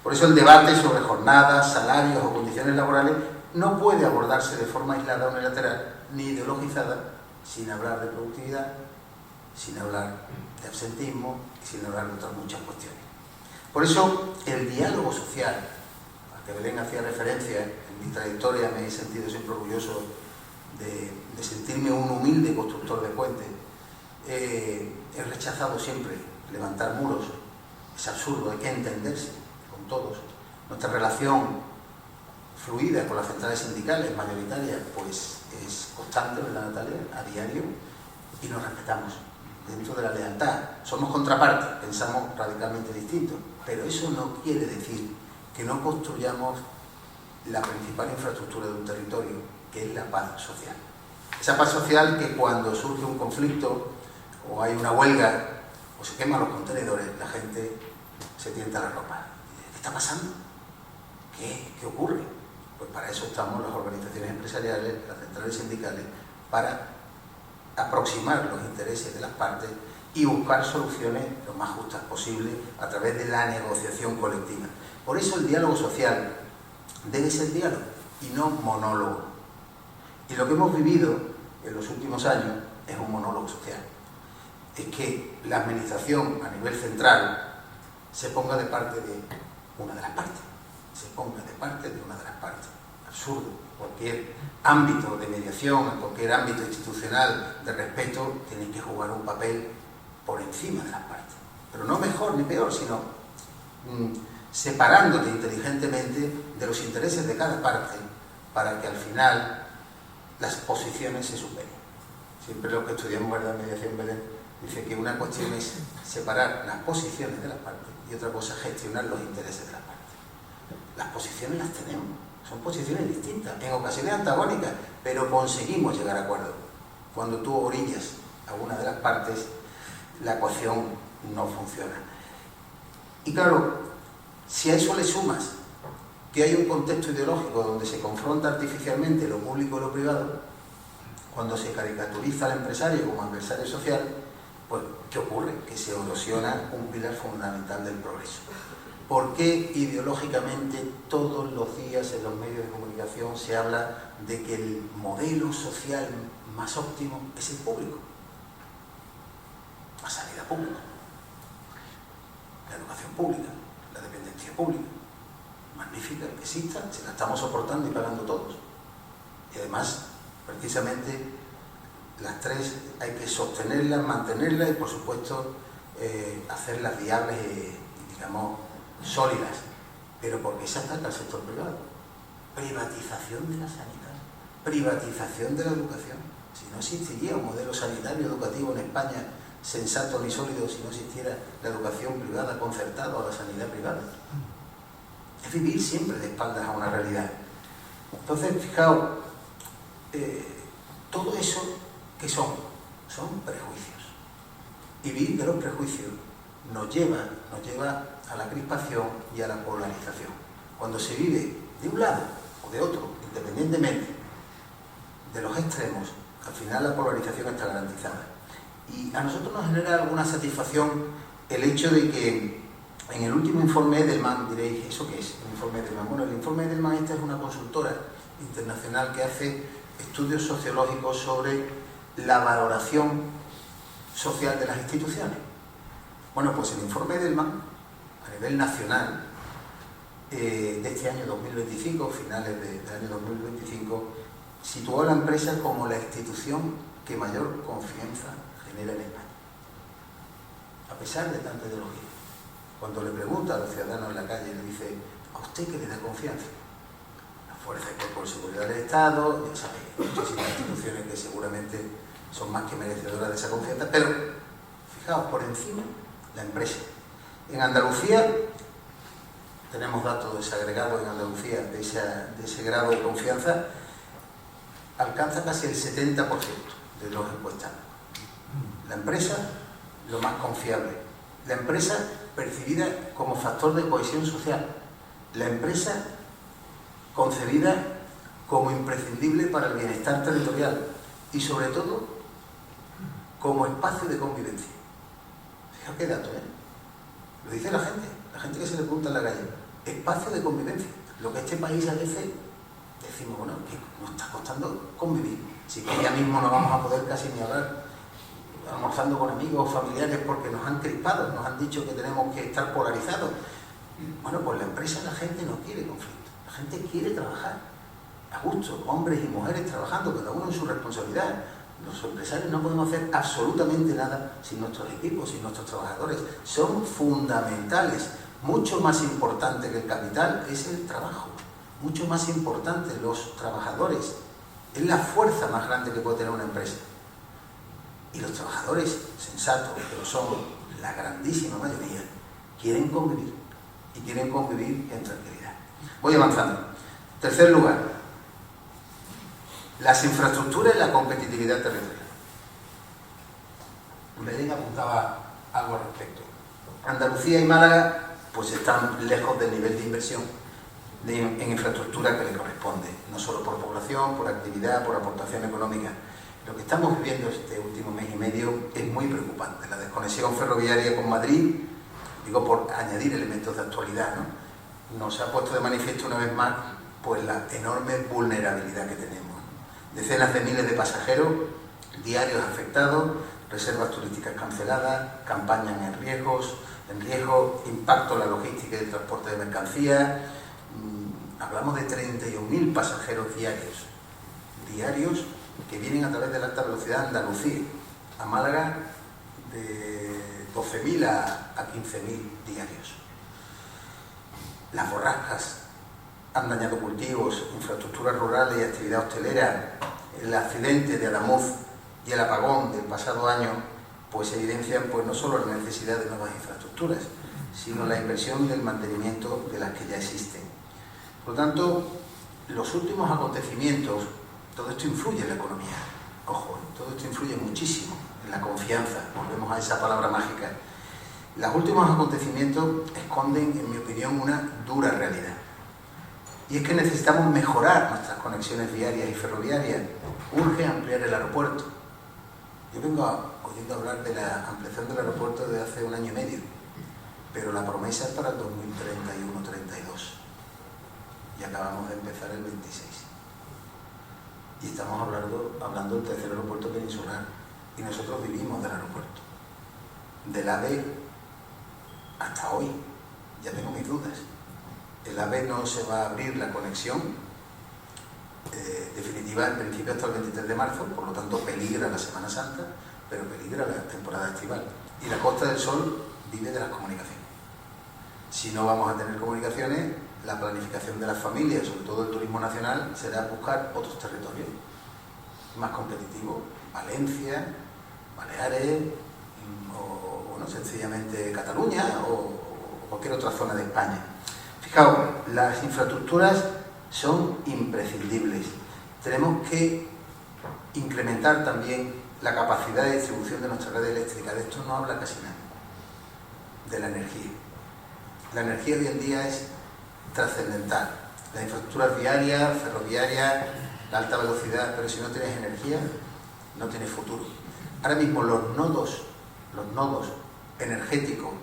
Por eso el debate sobre jornadas, salarios o condiciones laborales no puede abordarse de forma aislada o unilateral ni ideologizada, sin hablar de productividad, sin hablar de absentismo y sin hablar de otras muchas cuestiones. Por eso el diálogo social, al que Belén hacía referencia, en mi trayectoria me he sentido siempre orgulloso de sentirme un humilde constructor de puentes. He rechazado siempre levantar muros, es absurdo, hay que entenderse con todos. Nuestra relación fluida con las centrales sindicales mayoritarias pues es constante, ¿verdad, Natalia? A diario, y nos respetamos dentro de la lealtad. Somos contrapartes, pensamos radicalmente distintos, pero eso no quiere decir que no construyamos la principal infraestructura de un territorio, que es la paz social. Esa paz social que cuando surge un conflicto o hay una huelga o se queman los contenedores, la gente se tienta la ropa. ¿Qué está pasando? ¿Qué ocurre? Pues para eso estamos las organizaciones empresariales, las centrales sindicales, para aproximar los intereses de las partes y buscar soluciones lo más justas posible a través de la negociación colectiva. Por eso el diálogo social debe ser diálogo y no monólogo. Y lo que hemos vivido en los últimos años es un monólogo social. Es que la administración a nivel central se ponga de parte de una de las partes. Se ponga de parte de una de las partes. Absurdo. Cualquier ámbito de mediación, cualquier ámbito institucional de respeto, tiene que jugar un papel por encima de las partes. Pero no mejor ni peor, sino separándote inteligentemente de los intereses de cada parte para que al final las posiciones se superen. Siempre lo que estudiamos, ¿verdad?, mediación, Belén, dice que una cuestión es separar las posiciones de las partes y otra cosa gestionar los intereses de las partes. Las posiciones las tenemos, son posiciones distintas, en ocasiones antagónicas, pero conseguimos llegar a acuerdos. Cuando tú orillas a una de las partes, la ecuación no funciona. Y claro, si a eso le sumas que hay un contexto ideológico donde se confronta artificialmente lo público y lo privado, cuando se caricaturiza al empresario como adversario social, pues ¿qué ocurre? Que se erosiona un pilar fundamental del progreso. ¿Por qué ideológicamente todos los días en los medios de comunicación se habla de que el modelo social más óptimo es el público? La sanidad pública, la educación pública, la dependencia pública. Magnífica, que exista, se la estamos soportando y pagando todos. Y además, precisamente, las tres hay que sostenerlas, mantenerlas y, por supuesto, hacerlas viables y, digamos, sólidas. Pero ¿por qué se ataca al sector privado? Privatización de la sanidad, privatización de la educación. Si no existiría un modelo sanitario educativo en España sensato ni sólido, si no existiera la educación privada concertada o la sanidad privada. Es vivir siempre de espaldas a una realidad. Entonces, fijaos, todo eso, ¿qué son? Son prejuicios. Y vivir de los prejuicios nos lleva a la crispación y a la polarización. Cuando se vive de un lado o de otro, independientemente de los extremos, al final la polarización está garantizada. Y a nosotros nos genera alguna satisfacción el hecho de que en el último informe Edelman, diréis, ¿eso qué es? El informe Edelman. Bueno, el informe Edelman esta es una consultora internacional que hace estudios sociológicos sobre la valoración social de las instituciones. Bueno, pues el informe Edelman, a nivel nacional, de este año 2025, finales del año 2025, situó a la empresa como la institución que mayor confianza genera en España, a pesar de tanta ideología. Cuando le pregunta a los ciudadanos en la calle, le dice, ¿a usted qué le da confianza? La Fuerza y Cuerpo de Seguridad del Estado, ya sabéis, muchísimas instituciones que seguramente son más que merecedoras de esa confianza, pero fijaos, por encima, la empresa. En Andalucía, tenemos datos desagregados en Andalucía de ese grado de confianza, alcanza casi el 70% de los encuestados. La empresa, lo más confiable. La empresa percibida como factor de cohesión social. La empresa concebida como imprescindible para el bienestar territorial. Y sobre todo, como espacio de convivencia. Fijaos qué dato, ¿eh? Lo dice la gente que se le pregunta en la calle. Espacio de convivencia. Lo que este país a veces decimos, bueno, que nos está costando convivir. Si que ya mismo no vamos a poder casi ni hablar almorzando con amigos o familiares porque nos han crispado, nos han dicho que tenemos que estar polarizados. Bueno, pues la empresa, la gente no quiere conflicto. La gente quiere trabajar a gusto, hombres y mujeres trabajando, cada uno en su responsabilidad. Los empresarios no podemos hacer absolutamente nada sin nuestros equipos, sin nuestros trabajadores. Son fundamentales. Mucho más importante que el capital es el trabajo. Mucho más importante los trabajadores. Es la fuerza más grande que puede tener una empresa. Y los trabajadores sensatos, que lo son la grandísima mayoría, quieren convivir. Y quieren convivir en tranquilidad. Voy avanzando. Tercer lugar, las infraestructuras y la competitividad territorial. Belén apuntaba algo al respecto. Andalucía y Málaga pues están lejos del nivel de inversión en infraestructura que le corresponde, no solo por población, por actividad, por aportación económica. Lo que estamos viviendo este último mes y medio es muy preocupante. La desconexión ferroviaria con Madrid, digo por añadir elementos de actualidad, ¿no? Nos ha puesto de manifiesto una vez más pues la enorme vulnerabilidad que tenemos. Decenas de miles de pasajeros diarios afectados, reservas turísticas canceladas, campañas en riesgo, impacto en la logística y el transporte de mercancías. Hablamos de 31.000 pasajeros diarios que vienen a través de la alta velocidad a Andalucía, a Málaga de 12.000 a 15.000 diarios. Las borrascas han dañado cultivos, infraestructuras rurales y actividad hostelera. El accidente de Adamuz y el apagón del pasado año pues evidencian pues no solo la necesidad de nuevas infraestructuras, sino la inversión del mantenimiento de las que ya existen. Por lo tanto, los últimos acontecimientos, todo esto influye en la economía, ojo, todo esto influye muchísimo en la confianza, volvemos a esa palabra mágica. Los últimos acontecimientos esconden, en mi opinión, una dura realidad. Y es que necesitamos mejorar nuestras conexiones viarias y ferroviarias. Urge ampliar el aeropuerto. Yo vengo oyendo hablar de la ampliación del aeropuerto desde hace 1 año y medio, pero la promesa es para el 2031-32 y acabamos de empezar el 26. Y estamos hablando del tercer aeropuerto peninsular y nosotros vivimos del aeropuerto. Del AVE hasta hoy, ya tengo mis dudas. El AVE no se va a abrir la conexión definitiva en principio hasta el 23 de marzo, por lo tanto peligra la Semana Santa, pero peligra la temporada estival. Y la Costa del Sol vive de las comunicaciones. Si no vamos a tener comunicaciones, la planificación de las familias, sobre todo el turismo nacional, será buscar otros territorios más competitivos, Valencia, Baleares, o bueno, sencillamente Cataluña o cualquier otra zona de España. Fijaos, las infraestructuras son imprescindibles. Tenemos que incrementar también la capacidad de distribución de nuestra red eléctrica. De esto no habla casi nadie. De la energía. La energía hoy en día es trascendental. Las infraestructuras viarias, ferroviarias, la alta velocidad, pero si no tienes energía, no tienes futuro. Ahora mismo los nodos energéticos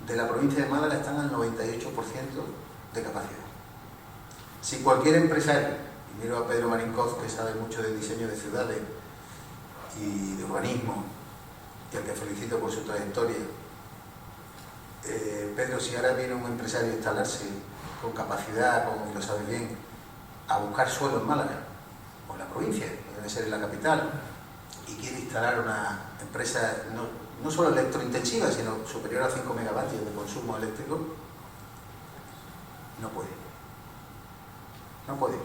de la provincia de Málaga están al 98% de capacidad. Si cualquier empresario, y miro a Pedro Marinkoz, que sabe mucho de diseño de ciudades y de urbanismo, y al que felicito por su trayectoria, Pedro, si ahora viene un empresario a instalarse con capacidad, como lo sabes bien, a buscar suelo en Málaga, o en la provincia, debe ser en la capital, y quiere instalar una empresa no solo electrointensiva, sino superior a 5 megavatios de consumo eléctrico, no puede. No puede,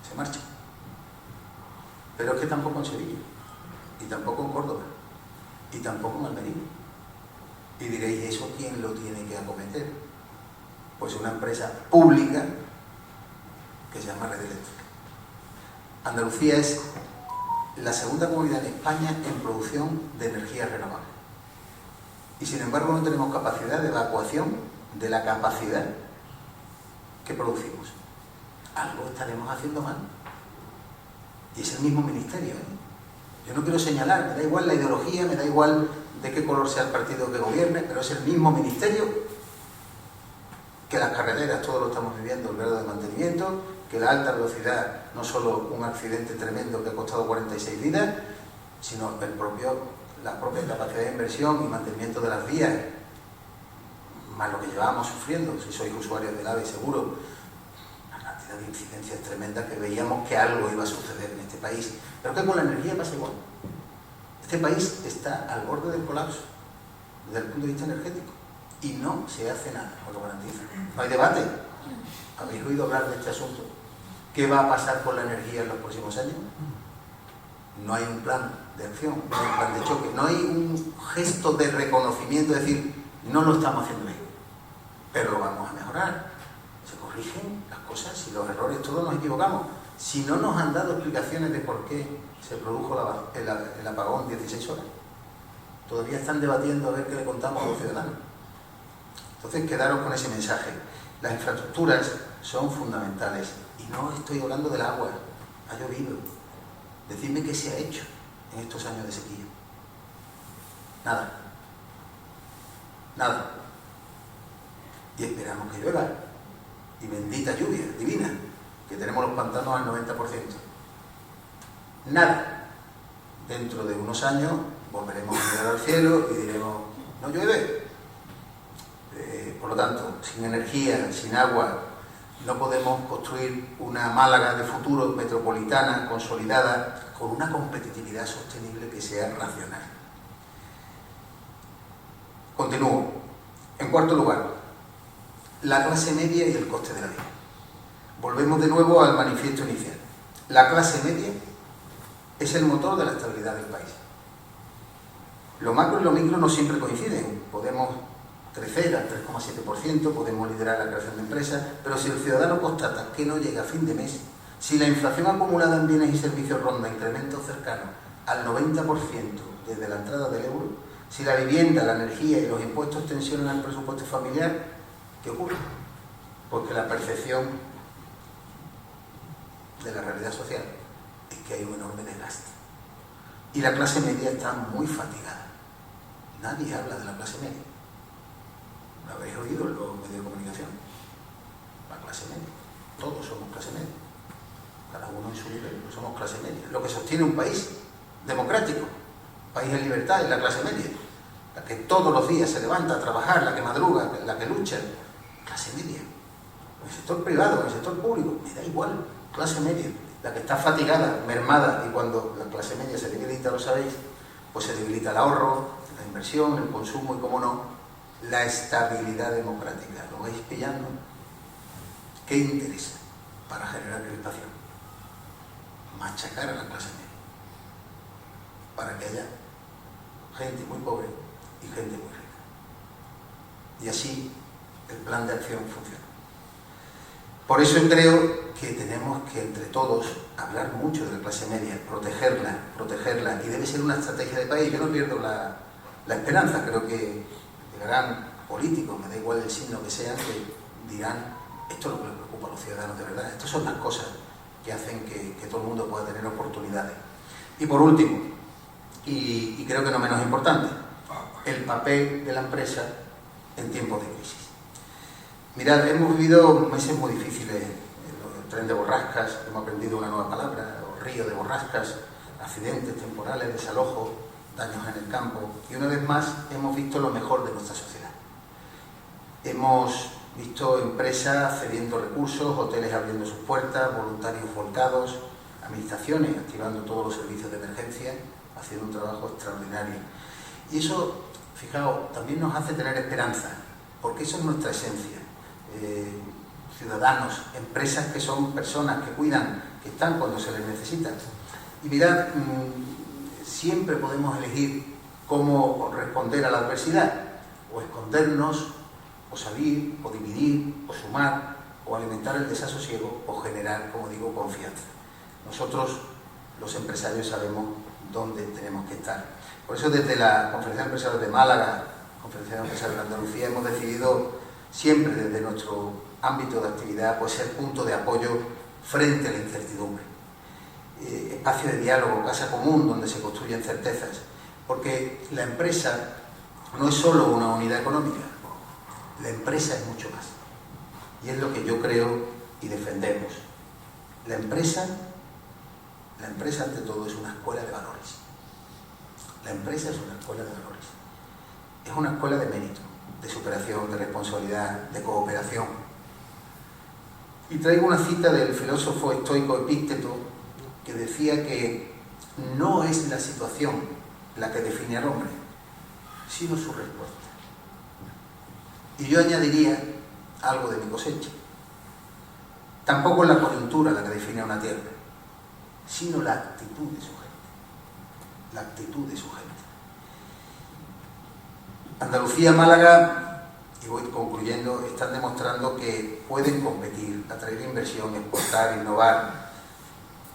se marcha. Pero es que tampoco en Sevilla, y tampoco en Córdoba, y tampoco en Almería. Y diréis, ¿eso quién lo tiene que acometer? Pues una empresa pública que se llama Red Eléctrica. Andalucía es la segunda comunidad en España en producción de energía renovable. Y sin embargo no tenemos capacidad de evacuación de la capacidad que producimos. Algo estaremos haciendo mal. Y es el mismo ministerio, ¿eh? Yo no quiero señalar, me da igual la ideología, me da igual de qué color sea el partido que gobierne, pero es el mismo ministerio que las carreteras, todos lo estamos viviendo, el grado de mantenimiento, que la alta velocidad, no solo un accidente tremendo que ha costado 46 vidas, sino la propia capacidad de inversión y mantenimiento de las vías, más lo que llevábamos sufriendo, si sois usuarios del AVE seguro, una cantidad de incidencias tremendas que veíamos que algo iba a suceder en este país. Pero que con la energía pasa igual. Este país está al borde del colapso desde el punto de vista energético y no se hace nada, os lo garantizo. No hay debate. ¿Habéis oído hablar de este asunto? ¿Qué va a pasar con la energía en los próximos años? No hay un plan de acción, no hay un plan de choque, no hay un gesto de reconocimiento, de decir, no lo estamos haciendo bien, pero lo vamos a mejorar. Se corrigen las cosas, si los errores todos nos equivocamos. Si no nos han dado explicaciones de por qué se produjo el apagón 16 horas, todavía están debatiendo a ver qué le contamos a los ciudadanos. Entonces, quedaros con ese mensaje. Las infraestructuras son fundamentales y no estoy hablando del agua, ha llovido. Decidme qué se ha hecho en estos años de sequía. Nada. Nada. Y esperamos que llueva. Y bendita lluvia divina, que tenemos los pantanos al 90%. Nada. Dentro de unos años volveremos a mirar al cielo y diremos, no llueve. Por lo tanto, sin energía, sin agua, no podemos construir una Málaga de futuro metropolitana, consolidada, con una competitividad sostenible que sea racional. Continúo. En cuarto lugar, la clase media y el coste de la vida. Volvemos de nuevo al manifiesto inicial. La clase media es el motor de la estabilidad del país. Lo macro y lo micro no siempre coinciden. Podemos crecer al 3,7%, podemos liderar la creación de empresas, pero si el ciudadano constata que no llega a fin de mes, si la inflación acumulada en bienes y servicios ronda incrementos cercanos al 90% desde la entrada del euro, si la vivienda, la energía y los impuestos tensionan el presupuesto familiar, ¿qué ocurre? Porque la percepción de la realidad social es que hay un enorme desgaste. Y la clase media está muy fatigada. Nadie habla de la clase media. ¿Lo habéis oído en los medios de comunicación? La clase media. Todos somos clase media. Cada uno en su nivel, pero somos clase media. Lo que sostiene un país democrático, un país en libertad, es la clase media. La que todos los días se levanta a trabajar, la que madruga, la que lucha. Clase media. En el sector privado, en el sector público, me da igual. Clase media. La que está fatigada, mermada, y cuando la clase media se debilita, lo sabéis, pues se debilita el ahorro, la inversión, el consumo y, cómo no, la estabilidad democrática. ¿Lo vais pillando? ¿Qué interesa para generar crispación? Machacar a la clase media para que haya gente muy pobre y gente muy rica. Y así el plan de acción funciona. Por eso creo que tenemos que entre todos hablar mucho de la clase media, protegerla, y debe ser una estrategia de país. Yo no pierdo la esperanza, creo que llegarán políticos, me da igual el signo que sean, que dirán, esto es lo que les preocupa a los ciudadanos de verdad, estas son las cosas que hacen que todo el mundo pueda tener oportunidades. Y por último, y creo que no menos importante, el papel de la empresa en tiempos de crisis. Mirad, hemos vivido meses muy difíciles, el tren de borrascas, hemos aprendido una nueva palabra, o río de borrascas, accidentes temporales, desalojos, daños en el campo, y una vez más hemos visto lo mejor de nuestra sociedad. Hemos visto empresas cediendo recursos, hoteles abriendo sus puertas, voluntarios volcados, administraciones activando todos los servicios de emergencia, haciendo un trabajo extraordinario. Y eso, fijaos, también nos hace tener esperanza, porque eso es nuestra esencia. Ciudadanos, empresas que son personas que cuidan, que están cuando se les necesita. Y mirad, siempre podemos elegir cómo responder a la adversidad, o escondernos, o salir, o dividir, o sumar, o alimentar el desasosiego, o generar, como digo, confianza. Nosotros, los empresarios, sabemos dónde tenemos que estar. Por eso, desde la Conferencia de Empresarios de Málaga, Conferencia de Empresarios de Andalucía, hemos decidido siempre desde nuestro ámbito de actividad pues ser punto de apoyo frente a la incertidumbre. espacio de diálogo, casa común donde se construyen certezas, porque la empresa no es solo una unidad económica, la empresa es mucho más, y es lo que yo creo y defendemos. La empresa ante todo es una escuela de valores. La empresa es una escuela de valores, es una escuela de mérito, de superación, de responsabilidad, de cooperación. Y traigo una cita del filósofo estoico Epícteto, que decía que no es la situación la que define al hombre, sino su respuesta. Y yo añadiría algo de mi cosecha. Tampoco es la coyuntura la que define a una tierra, sino la actitud de su gente. La actitud de su gente. Andalucía, Málaga, y voy concluyendo, están demostrando que pueden competir, atraer inversión, exportar, innovar.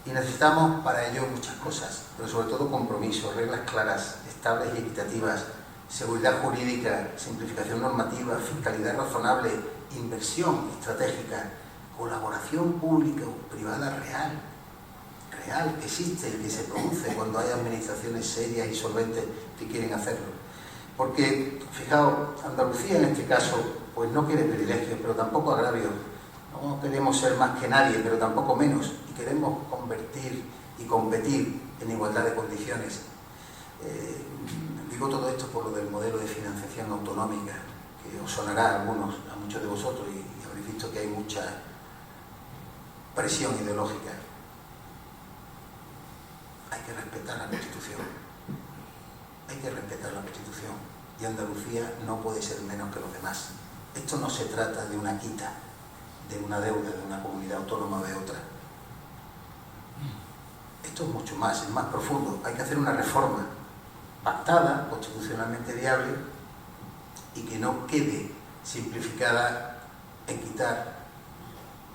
Y necesitamos para ello muchas cosas, pero sobre todo compromisos, reglas claras, estables y equitativas, seguridad jurídica, simplificación normativa, fiscalidad razonable, inversión estratégica, colaboración pública o privada real, que existe y que se produce cuando hay administraciones serias y solventes que quieren hacerlo. Porque, fijaos, Andalucía en este caso, pues no quiere privilegios, pero tampoco agravios. No queremos ser más que nadie, pero tampoco menos. Y queremos convertir y competir en igualdad de condiciones. Digo todo esto por lo del modelo de financiación autonómica, que os sonará a muchos de vosotros, y habréis visto que hay mucha presión ideológica. Hay que respetar la Constitución. Hay que respetar la Constitución. Y Andalucía no puede ser menos que los demás. Esto no se trata de una quita, de una deuda de una comunidad autónoma o de otra. Esto es mucho más, es más profundo. Hay que hacer una reforma pactada, constitucionalmente viable, y que no quede simplificada en quitar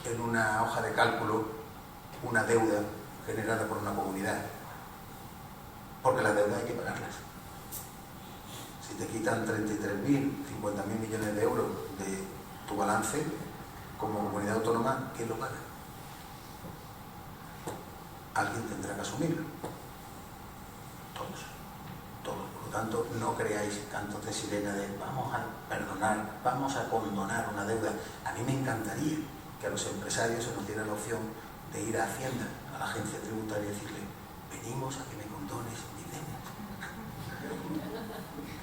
en una hoja de cálculo una deuda generada por una comunidad. Porque las deudas hay que pagarlas. Si te quitan 33.000, 50.000 millones de euros de tu balance como comunidad autónoma, ¿quién lo paga? Alguien tendrá que asumirlo. Todos. Por lo tanto, no creáis cantos de sirena de vamos a perdonar, vamos a condonar una deuda. A mí me encantaría que a los empresarios se nos diera la opción de ir a Hacienda, a la agencia tributaria, y decirle: venimos a que me condones mis deudas.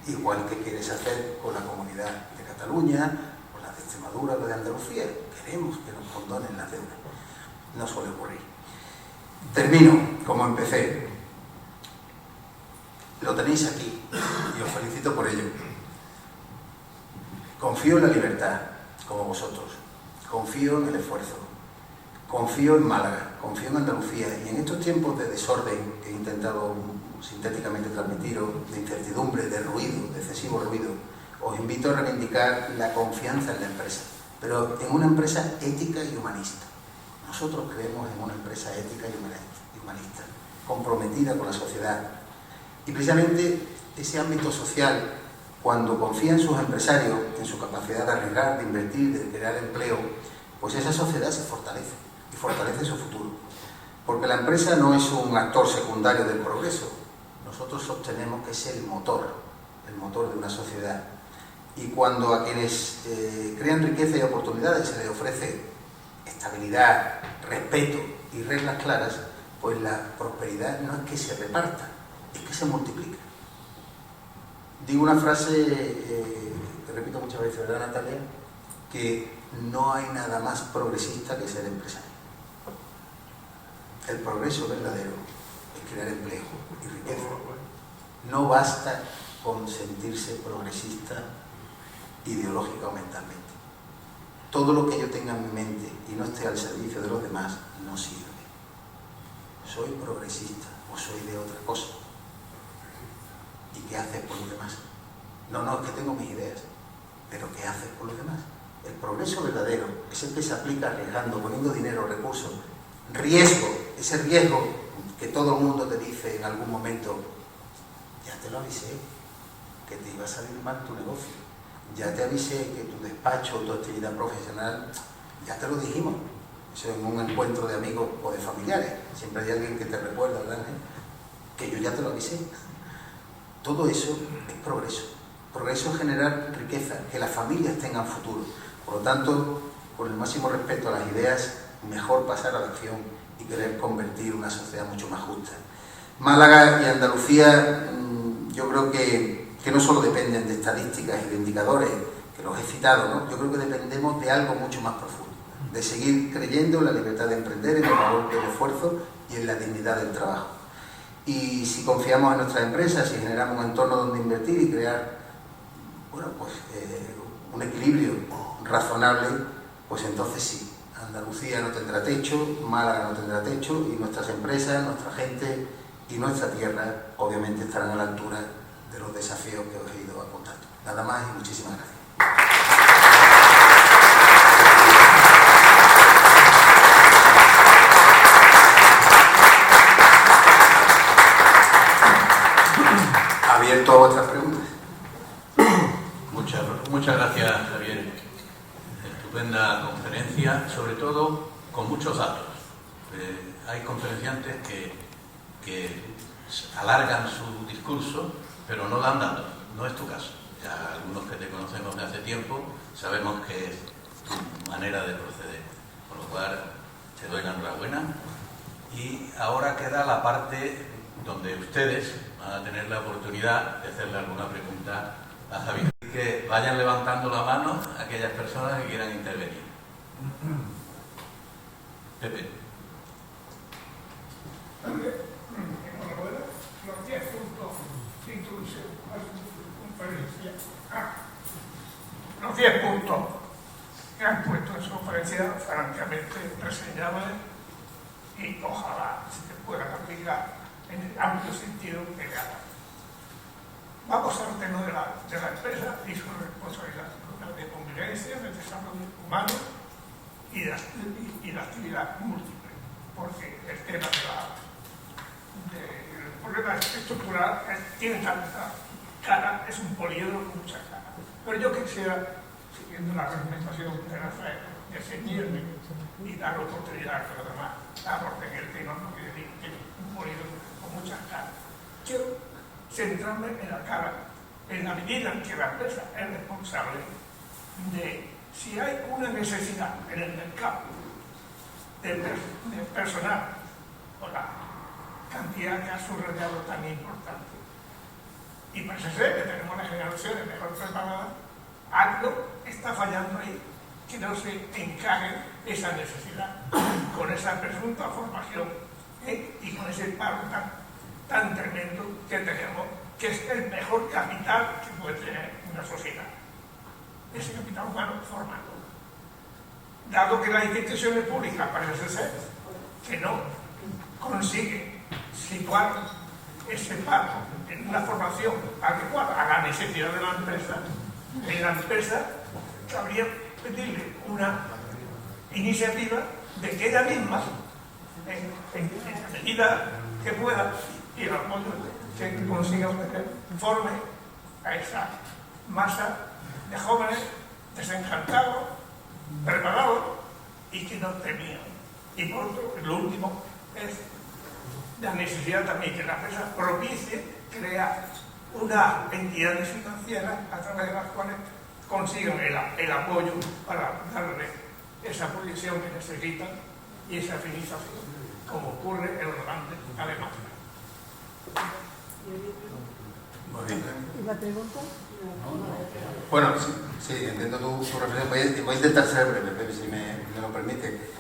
Igual que quieres hacer con la comunidad de Cataluña, con la de Extremadura, la de Andalucía. Queremos que nos condonen las deudas. No suele ocurrir. Termino como empecé. Lo tenéis aquí y os felicito por ello. Confío en la libertad, como vosotros. Confío en el esfuerzo. Confío en Málaga, confío en Andalucía, y en estos tiempos de desorden que he intentado sintéticamente transmitiros, de incertidumbre, de ruido, de excesivo ruido, os invito a reivindicar la confianza en la empresa, pero en una empresa ética y humanista. Nosotros creemos en una empresa ética y humanista, comprometida con la sociedad. Y precisamente ese ámbito social, cuando confía en sus empresarios, en su capacidad de arriesgar, de invertir, de crear empleo, pues esa sociedad se fortalece y fortalece su futuro. Porque la empresa no es un actor secundario del progreso. Nosotros sostenemos que es el motor de una sociedad. Y cuando a quienes crean riqueza y oportunidades se les ofrece estabilidad, respeto y reglas claras, pues la prosperidad no es que se reparta, es que se multiplica. Digo una frase que repito muchas veces, ¿verdad, Natalia? Que no hay nada más progresista que ser empresario. El progreso verdadero es crear empleo y riqueza. No basta con sentirse progresista ideológica o mentalmente. Todo lo que yo tenga en mi mente y no esté al servicio de los demás no sirve. Soy progresista o soy de otra cosa. ¿Y qué haces por los demás? No, es que tengo mis ideas, pero ¿qué haces por los demás? El progreso verdadero es el que se aplica arriesgando, poniendo dinero, recursos, riesgo, ese riesgo que todo el mundo te dice en algún momento: ya te lo avisé, que te iba a salir mal tu negocio, ya te avisé que tu despacho, tu actividad profesional, ya te lo dijimos, eso en un encuentro de amigos o de familiares. Siempre hay alguien que te recuerda, ¿verdad? Que yo ya te lo avisé. Todo eso es progreso. Progreso es generar riqueza, que las familias tengan futuro. Por lo tanto, con el máximo respeto a las ideas, mejor pasar a la acción y querer convertir una sociedad mucho más justa. Málaga y Andalucía, yo creo que no solo dependen de estadísticas y de indicadores, que los he citado, ¿no? Yo creo que dependemos de algo mucho más profundo, de seguir creyendo en la libertad de emprender, en el valor del esfuerzo y en la dignidad del trabajo. Y si confiamos en nuestras empresas, si generamos un entorno donde invertir y crear, bueno, pues, un equilibrio razonable, pues entonces sí, Andalucía no tendrá techo, Málaga no tendrá techo, y nuestras empresas, nuestra gente y nuestra tierra obviamente estarán a la altura de los desafíos que os he ido apuntando. Nada más y muchísimas gracias. Abierto a vuestras preguntas. Muchas gracias, Javier. Estupenda conferencia, sobre todo con muchos datos. Hay conferenciantes que alargan su discurso, pero no dan datos. No es tu caso. Ya algunos que te conocemos de hace tiempo sabemos que es tu manera de proceder. Con lo cual, te doy la enhorabuena. Y ahora queda la parte donde ustedes van a tener la oportunidad de hacerle alguna pregunta a Javier. Así que vayan levantando la mano aquellas personas que quieran intervenir. Pepe. Enhorabuena, los 10 puntos de introducción a su conferencia. Los 10 puntos que han puesto en su conferencia, francamente reseñables, y ojalá se puedan aplicar en el amplio sentido de cada. Vamos al tema de la empresa y su responsabilidad de convivencia, de desarrollo humano y la actividad múltiple, porque el tema del problema estructural tiene tanta cara, es un poliedro con muchas caras. Pero yo quisiera, siguiendo la recomendación de Rafael, de ceñirme y dar oportunidad a que los demás aporten el tema, porque digo que es un poliedro con muchas caras. Quiero centrarme en la cara, en la medida en que la empresa es responsable de si hay una necesidad en el mercado de personal o la cantidad que ha subrayado tan importante. Y parece ser que tenemos las generaciones mejor preparadas, algo está fallando ahí, que no se encaje esa necesidad con esa presunta formación y con ese paro tan tremendo que tenemos, que es el mejor capital que puede tener una sociedad. Ese capital humano formado. Dado que las instituciones públicas parece ser que no consiguen situar ese paro en una formación adecuada a la necesidad de la empresa, en la empresa cabría pedirle una iniciativa de que ella misma, en la medida que pueda, y el apoyo que consiga forme a esa masa de jóvenes desencantados, preparados y que no temían. Y por otro, lo último es la necesidad también que la empresa propicie crear unas entidades financieras a través de las cuales consigan el apoyo para darle esa proyección que necesitan y esa finización, como ocurre en los grandes alemanes. ¿Y la pregunta? Bueno, sí, entiendo tu reflexión. Voy a intentar ser breve, Pepe, si me lo permite.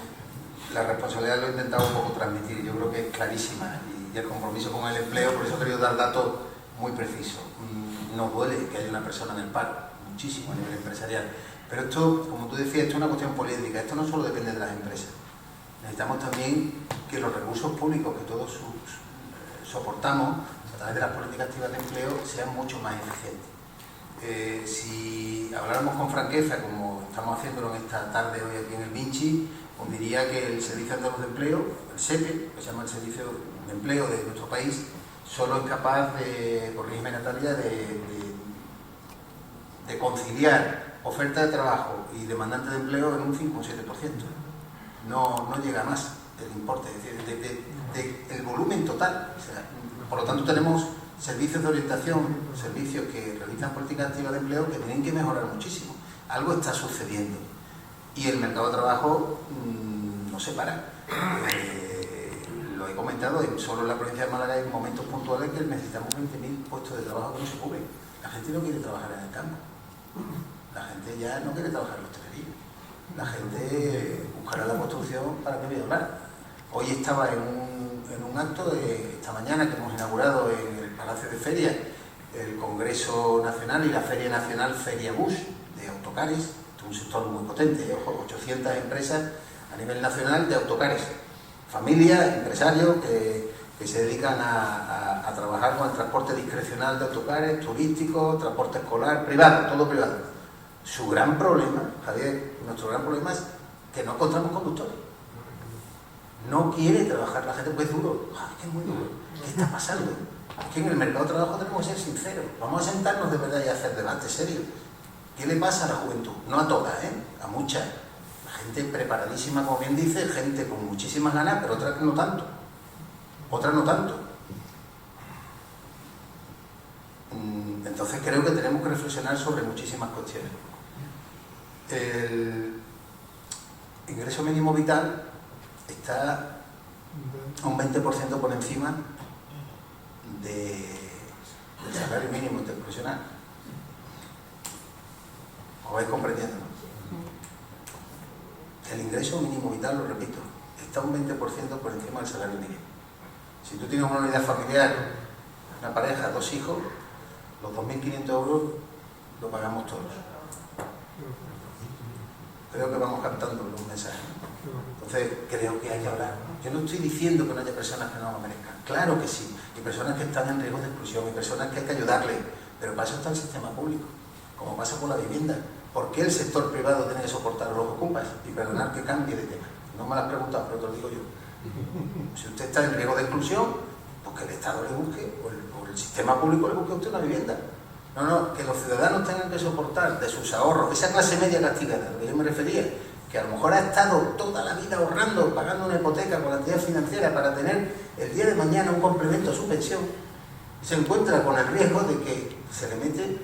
La responsabilidad lo he intentado un poco transmitir, yo creo que es clarísima, y el compromiso con el empleo, por eso he querido dar datos muy precisos. Nos duele que haya una persona en el paro, muchísimo a nivel empresarial, pero esto, como tú decías, esto es una cuestión política, esto no solo depende de las empresas. Necesitamos también que los recursos públicos que todos soportamos a través de las políticas activas de empleo sean mucho más eficientes. Si habláramos con franqueza, como estamos haciéndolo en esta tarde hoy aquí en el Vinci, os diría que el Servicio Andaluz de Empleo, el SEPE, que se llama el Servicio de Empleo de nuestro país, solo es capaz de, corrígeme Natalia, de conciliar oferta de trabajo y demandante de empleo en un 5 o 7%. no llega más del importe, es decir, del volumen total. O sea, por lo tanto, tenemos servicios de orientación, servicios que realizan políticas activas de empleo que tienen que mejorar muchísimo. Algo está sucediendo y el mercado de trabajo no se para. Lo he comentado, solo en la provincia de Málaga hay momentos puntuales que necesitamos 20.000 puestos de trabajo que no se cubren. La gente no quiere trabajar en el campo, la gente ya no quiere trabajar en la hostelería, la gente buscará la construcción para qué voy a hablar. Hoy estaba en un acto esta mañana que hemos inaugurado en el Palacio de Ferias el Congreso Nacional y la Feria Nacional Feria Bush de autocares, un sector muy potente, 800 empresas a nivel nacional de autocares, familias, empresarios que se dedican a trabajar con el transporte discrecional de autocares, turísticos, transporte escolar, privado, todo privado. Su gran problema, Javier, nuestro gran problema es que no encontramos conductores. No quiere trabajar la gente, pues es duro. Es que es muy duro. ¿Qué está pasando? Es que en el mercado de trabajo tenemos que ser sinceros. Vamos a sentarnos de verdad y a hacer debates serios. ¿Qué le pasa a la juventud? No a todas, a muchas. La gente preparadísima, como bien dice, gente con muchísimas ganas, pero otras no tanto. Otras no tanto. Entonces creo que tenemos que reflexionar sobre muchísimas cuestiones. El ingreso mínimo vital está un 20% por encima del salario mínimo interprofesional. ¿Os vais comprendiendo? El ingreso mínimo vital, lo repito, está un 20% por encima del salario mínimo. Si tú tienes una unidad familiar, una pareja, 2 hijos, los 2.500 euros lo pagamos todos. Creo que vamos captando los mensajes. Entonces, creo que hay que hablar. Yo no estoy diciendo que no haya personas que no lo merezcan. Claro que sí. Y personas que están en riesgo de exclusión, y personas que hay que ayudarles. Pero para eso está el sistema público, como pasa con la vivienda. ¿Por qué el sector privado tiene que soportar a los ocupas? Y perdonar que cambie de tema. No me lo has preguntado, pero te lo digo yo. Si usted está en riesgo de exclusión, pues que el Estado le busque, o el sistema público le busque a usted una vivienda. No, que los ciudadanos tengan que soportar de sus ahorros, esa clase media castigada, a lo que yo me refería, que a lo mejor ha estado toda la vida ahorrando, pagando una hipoteca con la entidad financiera para tener el día de mañana un complemento a su pensión, se encuentra con el riesgo de que se le mete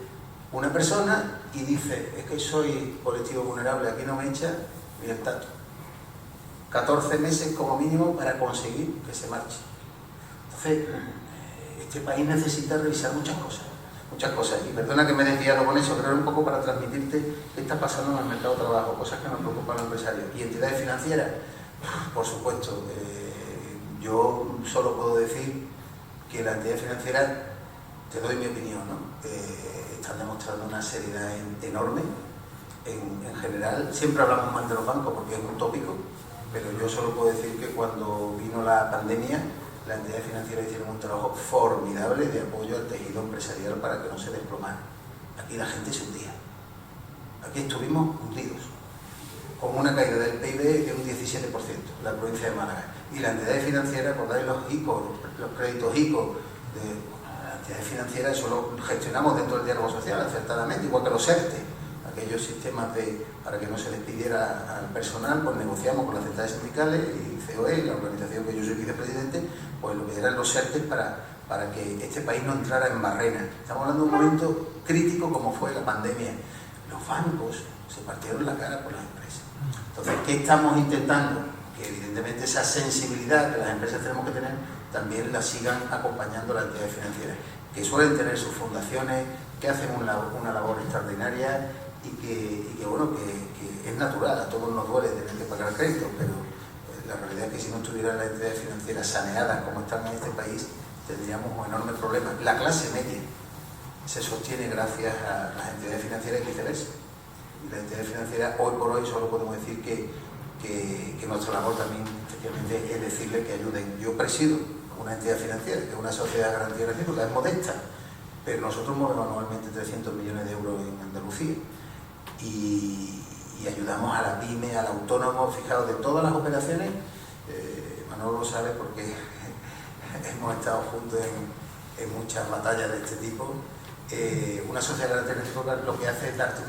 una persona y dice, es que soy colectivo vulnerable, aquí no me echa ni el tato. 14 meses como mínimo para conseguir que se marche. Entonces, este país necesita revisar muchas cosas. Y perdona que me he desviado con eso, pero era un poco para transmitirte qué está pasando en el mercado de trabajo, cosas que nos preocupan a los empresarios. Y entidades financieras, por supuesto, yo solo puedo decir que las entidades financieras, te doy mi opinión, ¿no? Están demostrando una seriedad enorme en general. Siempre hablamos mal de los bancos porque es un tópico, pero yo solo puedo decir que cuando vino la pandemia, las entidades financieras hicieron un trabajo formidable de apoyo al tejido empresarial para que no se desplomara. Aquí la gente se hundía. Aquí estuvimos hundidos, con una caída del PIB de un 17%, en la provincia de Málaga. Y las entidades financieras, acordáis los ICO, los créditos ICO, las entidades financieras, eso lo gestionamos dentro del diálogo social, acertadamente, igual que los ERTE, aquellos sistemas para que no se despidiera al personal, pues negociamos con las centrales sindicales y COE, la organización que yo soy vicepresidente, pues lo que eran los ERTE para que este país no entrara en barrena. Estamos hablando de un momento crítico como fue la pandemia. Los bancos se partieron la cara por las empresas. Entonces, ¿qué estamos intentando? Que evidentemente esa sensibilidad que las empresas tenemos que tener también la sigan acompañando las entidades financieras, que suelen tener sus fundaciones, que hacen una labor extraordinaria y que bueno, que es natural, a todos nos duele tener que pagar créditos, pero la realidad es que si no estuvieran las entidades financieras saneadas como están en este país, tendríamos un enorme problema. La clase media se sostiene gracias a las entidades financieras y viceversa. Y las entidades financieras, hoy por hoy, solo podemos decir que nuestra labor también, efectivamente, es decirle que ayuden. Yo presido una entidad financiera, que es una sociedad de garantía recíproca, es modesta, pero nosotros movemos anualmente 300 millones de euros en Andalucía y ayudamos a la pyme, al autónomo. Fijaos, de todas las operaciones, Manolo lo sabe porque hemos estado juntos en muchas batallas de este tipo. Una sociedad de garantía recíproca lo que hace es darte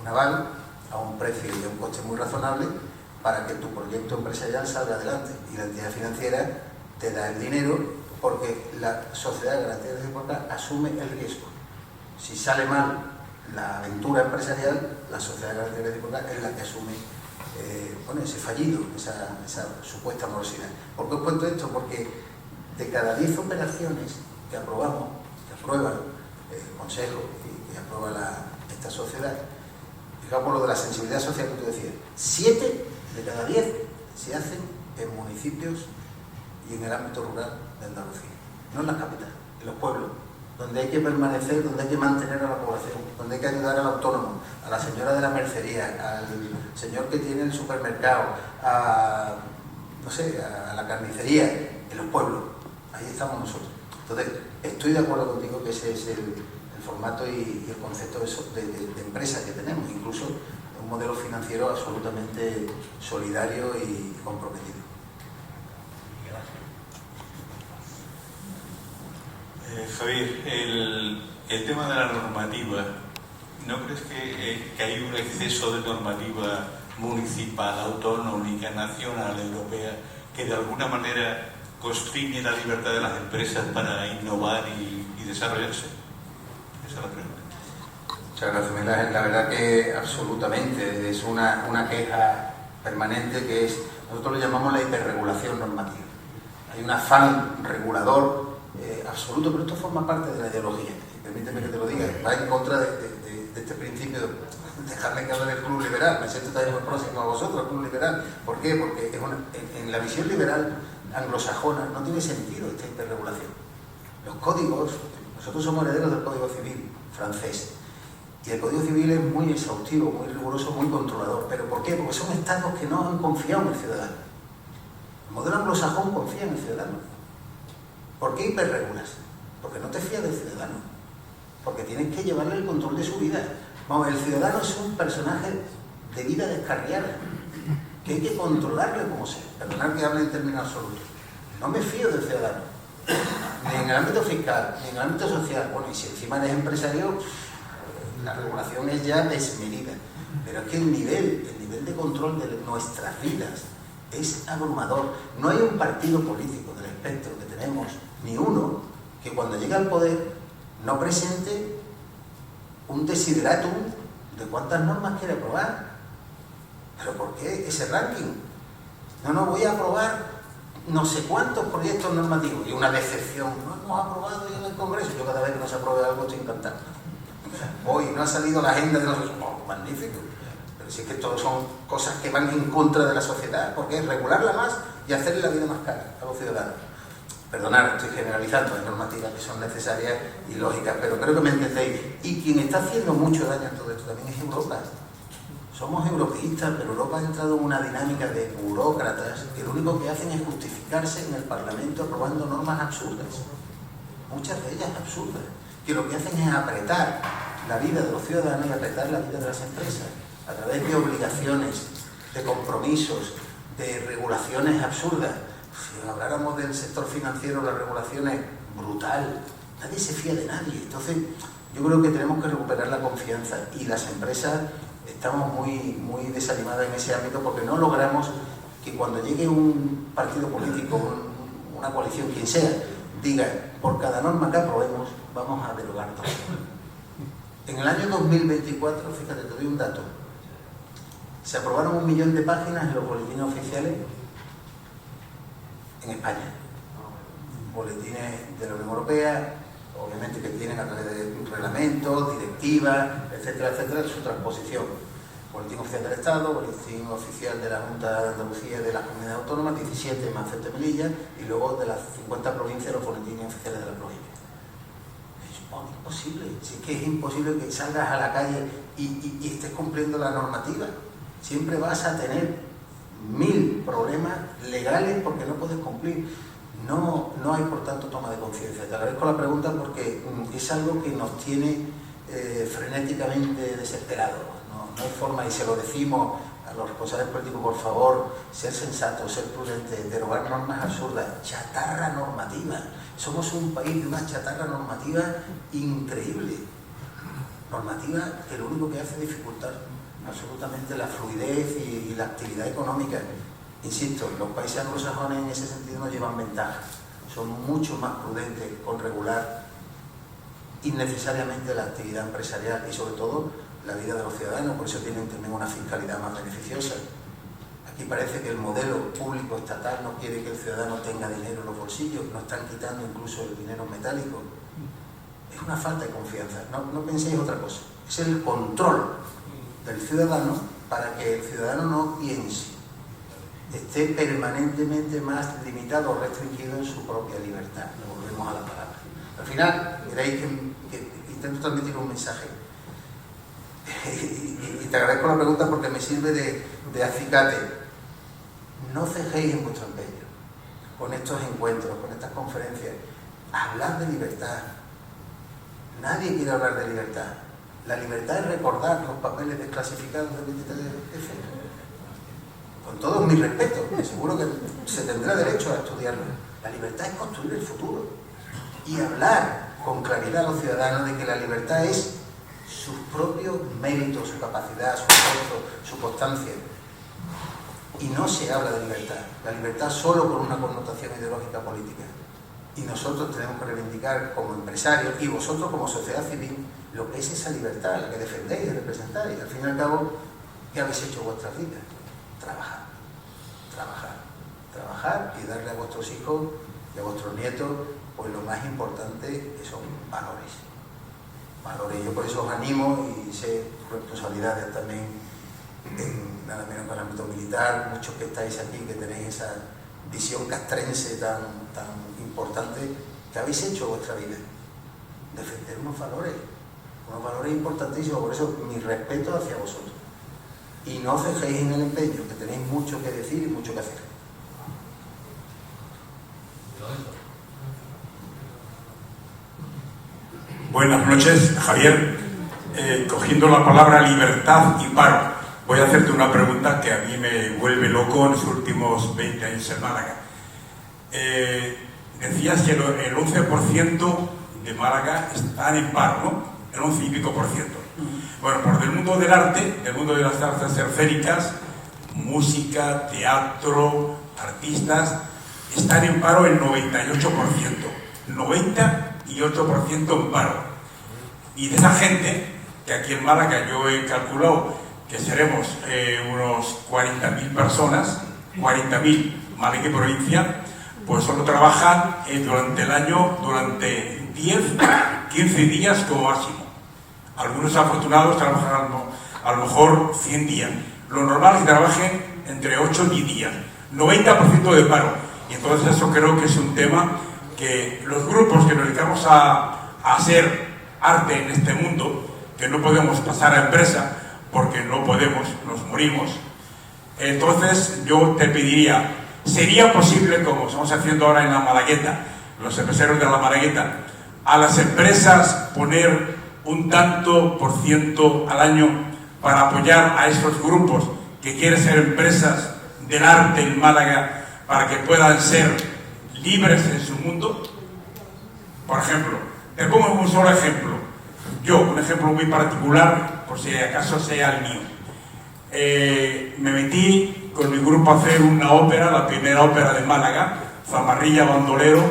un aval a un precio y a un coste muy razonable para que tu proyecto empresarial salga adelante, y la entidad financiera te da el dinero porque la sociedad de garantía recíproca asume el riesgo. Si sale mal la aventura empresarial, la sociedad de garantía recíproca es la que asume ese fallido, esa supuesta morosidad. ¿Por qué os cuento esto? Porque de cada 10 operaciones que aprueba el Consejo y que aprueba esta sociedad, fijaos por lo de la sensibilidad social que tú decías, 7 de cada 10 se hacen en municipios y en el ámbito rural de Andalucía, no en las capitales, en los pueblos, donde hay que permanecer, donde hay que mantener a la población, donde hay que ayudar al autónomo, a la señora de la mercería, al señor que tiene el supermercado, a la carnicería, en los pueblos. Ahí estamos nosotros. Entonces, estoy de acuerdo contigo que ese es el formato y el concepto de empresa que tenemos, incluso un modelo financiero absolutamente solidario y comprometido. Javier, el tema de la normativa, ¿no crees que hay un exceso de normativa municipal, autonómica, nacional, europea, que de alguna manera constriñe la libertad de las empresas para innovar y desarrollarse? Esa es la pregunta. Muchas gracias, Miguel. La verdad que absolutamente es una queja permanente que es, nosotros lo llamamos la hiperregulación normativa. Hay un afán regulador absoluto, pero esto forma parte de la ideología. Y permíteme que te lo diga, va en contra de este principio de dejarme que hable del club liberal. Me siento también muy próximo a vosotros, el club liberal. ¿Por qué? Porque en la visión liberal anglosajona no tiene sentido esta hiperregulación. Los códigos, nosotros somos herederos del Código Civil francés, y el Código Civil es muy exhaustivo, muy riguroso, muy controlador. ¿Pero por qué? Porque son estados que no han confiado en el ciudadano. El modelo anglosajón confía en el ciudadano. ¿Por qué hiperregulas? Porque no te fías del ciudadano, porque tienes que llevarle el control de su vida. Vamos, el ciudadano es un personaje de vida descarriada, que hay que controlarle como sea. Perdonad que hable en términos absolutos. No me fío del ciudadano, ni en el ámbito fiscal, ni en el ámbito social. Bueno, y si encima eres empresario, la regulación es ya desmedida. Pero es que el nivel de control de nuestras vidas es abrumador. No hay un partido político del espectro que tenemos, ni uno, que cuando llega al poder no presente un desideratum de cuántas normas quiere aprobar. ¿Pero por qué ese ranking? No voy a aprobar no sé cuántos proyectos normativos, y una decepción. No hemos aprobado ya en el Congreso. Yo cada vez que no se apruebe algo estoy encantado. Hoy no ha salido la agenda de los... Oh, magnífico. Pero si es que todos son cosas que van en contra de la sociedad, porque es regularla más y hacerle la vida más cara a los ciudadanos. Perdonad, estoy generalizando, hay normativas que son necesarias y lógicas, pero creo que me entendéis. Y quien está haciendo mucho daño a todo esto también es Europa. Somos europeístas, pero Europa ha entrado en una dinámica de burócratas que lo único que hacen es justificarse en el Parlamento aprobando normas absurdas. Muchas de ellas absurdas, que lo que hacen es apretar la vida de los ciudadanos y apretar la vida de las empresas a través de obligaciones, de compromisos, de regulaciones absurdas. Si habláramos del sector financiero, la regulación es brutal, nadie se fía de nadie. Entonces, yo creo que tenemos que recuperar la confianza, y las empresas estamos muy desanimadas en ese ámbito porque no logramos que cuando llegue un partido político, una coalición, quien sea, diga, por cada norma que aprobemos, vamos a derogar todo. En el año 2024, fíjate, te doy un dato, se aprobaron 1 millón de páginas en los boletines oficiales en España. Boletines de la Unión Europea, obviamente que tienen a través de reglamentos, directivas, etcétera, etcétera, su transposición. Boletín oficial del Estado, boletín oficial de la Junta de Andalucía de las comunidades autónomas, 17 más Ceuta y Melilla, y luego de las 50 provincias los boletines oficiales de la provincia. Es imposible, si es que es imposible que salgas a la calle y estés cumpliendo la normativa. Siempre vas a tener 1000 problemas legales porque no puedes cumplir. No hay, por tanto, toma de conciencia. Te agradezco la pregunta porque es algo que nos tiene frenéticamente desesperados. No hay forma, y se lo decimos a los responsables políticos, por favor, ser sensatos, ser prudentes, derogar normas absurdas, chatarra normativa. Somos un país de una chatarra normativa increíble. Normativa que lo único que hace es dificultar absolutamente la fluidez y la actividad económica. Insisto, los países anglosajones en ese sentido nos llevan ventaja, son mucho más prudentes con regular innecesariamente la actividad empresarial y sobre todo la vida de los ciudadanos, por eso tienen también una fiscalidad más beneficiosa. Aquí parece que el modelo público estatal no quiere que el ciudadano tenga dinero en los bolsillos, nos están quitando incluso el dinero metálico. Es una falta de confianza, no penséis otra cosa. Es el control del ciudadano para que el ciudadano no piense, esté permanentemente más limitado o restringido en su propia libertad. Volvemos a la palabra. Al final, veréis que intento transmitir un mensaje. Y te agradezco la pregunta porque me sirve de acicate. No cejéis en vuestro empeño con estos encuentros, con estas conferencias. Hablad de libertad. Nadie quiere hablar de libertad. La libertad es recordar los papeles desclasificados del 23F. Con todo mi respeto, que seguro que se tendrá derecho a estudiarlo. La libertad es construir el futuro y hablar con claridad a los ciudadanos de que la libertad es sus propios méritos, su capacidad, su esfuerzo, su constancia. Y no se habla de libertad. La libertad solo con una connotación ideológica política. Y nosotros tenemos que reivindicar como empresarios y vosotros como sociedad civil lo que es esa libertad, la que defendéis y representáis. Y al fin y al cabo, ¿qué habéis hecho vuestras vidas? Trabajar, trabajar, trabajar y darle a vuestros hijos y a vuestros nietos pues lo más importante que son valores. Valores. Yo por eso os animo y sé responsabilidades también en nada menos que el ámbito militar, muchos que estáis aquí que tenéis esa visión castrense tan importante, que habéis hecho vuestra vida. Defender unos valores importantísimos, por eso mi respeto hacia vosotros. Y no cejéis en el empeño, que tenéis mucho que decir y mucho que hacer. Buenas noches, Javier. Cogiendo la palabra libertad y paro, voy a hacerte una pregunta que a mí me vuelve loco en los últimos 20 años en Málaga. Decías que el 11% de Málaga están en paro, ¿no? El 11 y pico por ciento. Bueno, por del mundo del arte, del mundo de las artes escénicas, música, teatro, artistas, están en paro el 98%. 98% en paro. Y de esa gente, que aquí en Málaga yo he calculado que seremos unos 40.000 personas, 40.000, Málaga y provincia, pues solo trabajan durante el año, durante 10, 15 días como máximo. Algunos afortunados trabajan a lo mejor 100 días. Lo normal es que trabajen entre 8 y 10 días. 90% de paro. Y entonces eso creo que es un tema que los grupos que nos dedicamos a hacer arte en este mundo, que no podemos pasar a empresa porque no podemos, nos morimos. Entonces yo te pediría, ¿sería posible, como estamos haciendo ahora en la Malagueta, los empresarios de la Malagueta, a las empresas poner un tanto por ciento al año para apoyar a estos grupos que quieren ser empresas del arte en Málaga para que puedan ser libres en su mundo? Por ejemplo, te pongo un solo ejemplo. Yo, un ejemplo muy particular, por si acaso sea el mío. Me metí con mi grupo a hacer una ópera, la primera ópera de Málaga, Zamarrilla Bandolero,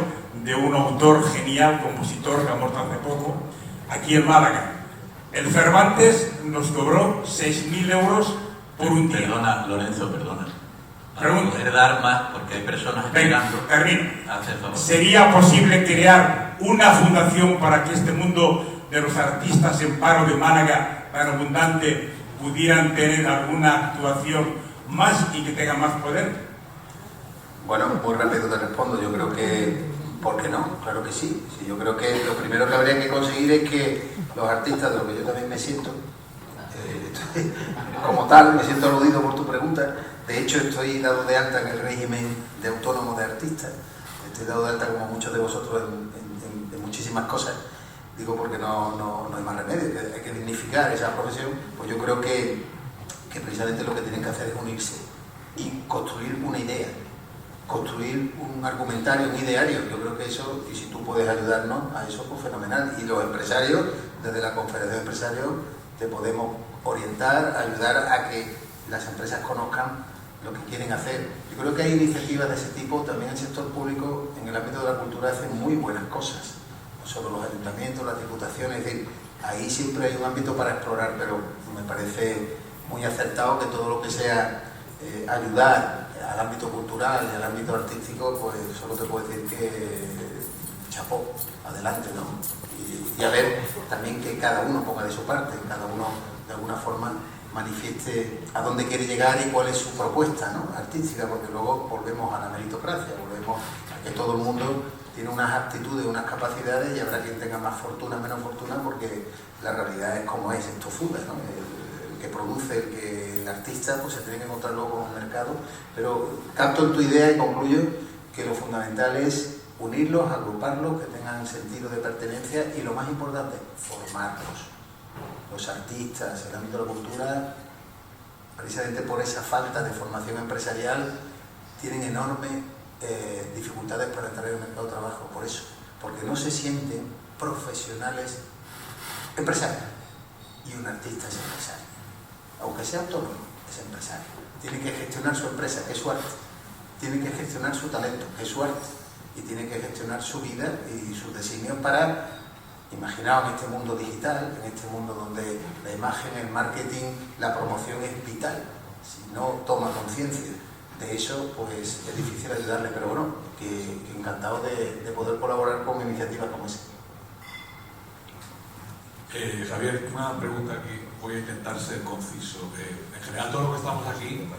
de un autor genial, compositor que ha muerto hace poco, aquí en Málaga. El Cervantes nos cobró 6.000 euros por un día. Perdona, Lorenzo, perdona. Pregunta. Poder dar más, porque hay personas esperando. Termino. Hace favor. ¿Sería posible crear una fundación para que este mundo de los artistas en paro de Málaga, tan abundante, pudieran tener alguna actuación más y que tengan más poder? Bueno, muy rápido te respondo. Yo creo que, ¿por qué no? Claro que sí. Sí, yo creo que lo primero que habría que conseguir es que los artistas, de lo que yo también me siento, como tal, me siento aludido por tu pregunta. De hecho, estoy dado de alta en el régimen de autónomo de artistas. Estoy dado de alta, como muchos de vosotros, en muchísimas cosas. Digo porque no hay más remedio, que hay que dignificar esa profesión. Pues yo creo que precisamente lo que tienen que hacer es unirse y construir una idea, construir un argumentario, un ideario. Yo creo que eso, y si tú puedes ayudarnos a eso, pues fenomenal. Y los empresarios, desde la Conferencia de Empresarios, te podemos orientar, ayudar a que las empresas conozcan lo que quieren hacer. Yo creo que hay iniciativas de ese tipo, también el sector público en el ámbito de la cultura hace muy buenas cosas, no solo los ayuntamientos, las diputaciones, es decir, ahí siempre hay un ámbito para explorar, pero me parece muy acertado que todo lo que sea ayudar al ámbito cultural y al ámbito artístico, pues solo te puedo decir que chapó, adelante, ¿no? Y a ver también que cada uno ponga de su parte, cada uno de alguna forma manifieste a dónde quiere llegar y cuál es su propuesta, ¿no?, artística, porque luego volvemos a la meritocracia, volvemos a que todo el mundo tiene unas aptitudes, unas capacidades y habrá quien tenga más fortuna, menos fortuna, porque la realidad es como es, esto fuga, ¿no? El que produce, el artista, pues se tiene que encontrar luego con un mercado, pero capto en tu idea y concluyo que lo fundamental es unirlos, agruparlos, que tengan sentido de pertenencia y lo más importante, formarlos. Los artistas, el ámbito de la cultura, precisamente por esa falta de formación empresarial, tienen enormes dificultades para entrar en el mercado de trabajo, por eso, porque no se sienten profesionales empresarios. Y un artista es empresario, aunque sea autónomo, es empresario. Tiene que gestionar su empresa, que es su arte, tiene que gestionar su talento, que es su arte, y tiene que gestionar su vida y sus designios para, imaginaos en este mundo digital, en este mundo donde la imagen, el marketing, la promoción es vital. Si no toma conciencia de eso, pues es difícil ayudarle, pero bueno, que encantado de poder colaborar con iniciativas como esa. Javier, una pregunta que voy a intentar ser conciso. En general, todos los que estamos aquí,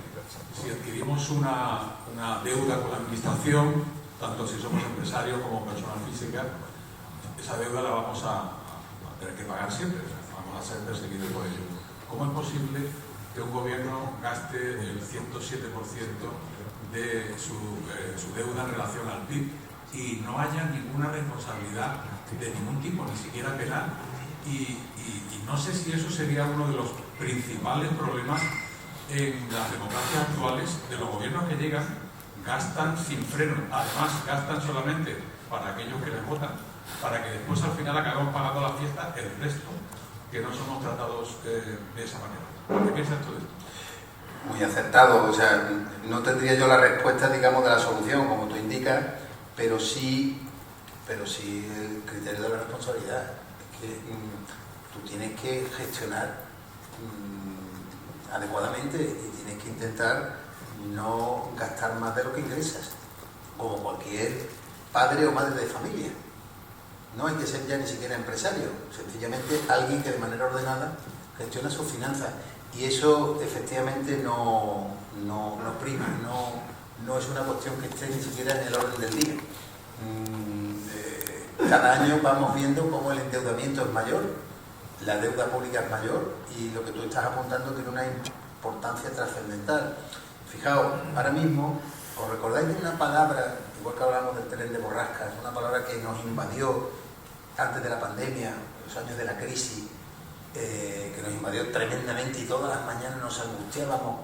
si adquirimos una deuda con la administración, tanto si somos empresarios como personas físicas, esa deuda la vamos a tener que pagar siempre, vamos a ser perseguidos por ello. ¿Cómo es posible que un gobierno gaste el 107% de su deuda en relación al PIB y no haya ninguna responsabilidad de ningún tipo, ni siquiera penal? Y no sé si eso sería uno de los principales problemas en las democracias actuales, de los gobiernos que llegan, gastan sin freno, además gastan solamente para aquellos que les votan, para que después al final acabemos pagando la fiesta el resto, que no somos tratados de esa manera. ¿Qué piensas tú de esto? Muy acertado, o sea, no tendría yo la respuesta, digamos, de la solución, como tú indicas, pero sí el criterio de la responsabilidad. Es que tú tienes que gestionar adecuadamente y tienes que intentar no gastar más de lo que ingresas, como cualquier padre o madre de familia. No hay que ser ya ni siquiera empresario, sencillamente alguien que de manera ordenada gestiona sus finanzas. Y eso efectivamente no prima, no es una cuestión que esté ni siquiera en el orden del día. Cada año vamos viendo cómo el endeudamiento es mayor, la deuda pública es mayor y lo que tú estás apuntando tiene una importancia trascendental. Fijaos, ahora mismo, ¿os recordáis de una palabra, igual que hablamos del tren de borrascas, una palabra que nos invadió antes de la pandemia, los años de la crisis, que nos invadió tremendamente y todas las mañanas nos angustiábamos?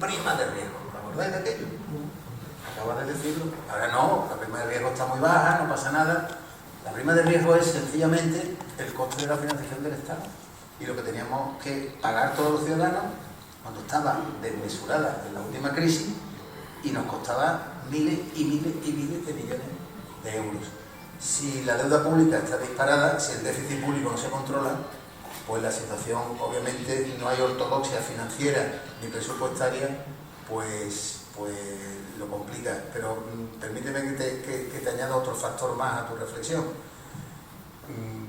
Prima de riesgo, ¿os acordáis de aquello? Acabas de decirlo. Ahora no, la prima de riesgo está muy baja, no pasa nada. La prima de riesgo es sencillamente el coste de la financiación del Estado. Y lo que teníamos que pagar todos los ciudadanos cuando estaba desmesurada en la última crisis y nos costaba miles y miles y miles de millones de euros. Si la deuda pública está disparada, si el déficit público no se controla, pues la situación, obviamente, no hay ortodoxia financiera ni presupuestaria, pues lo complica. Pero permíteme que te añada otro factor más a tu reflexión.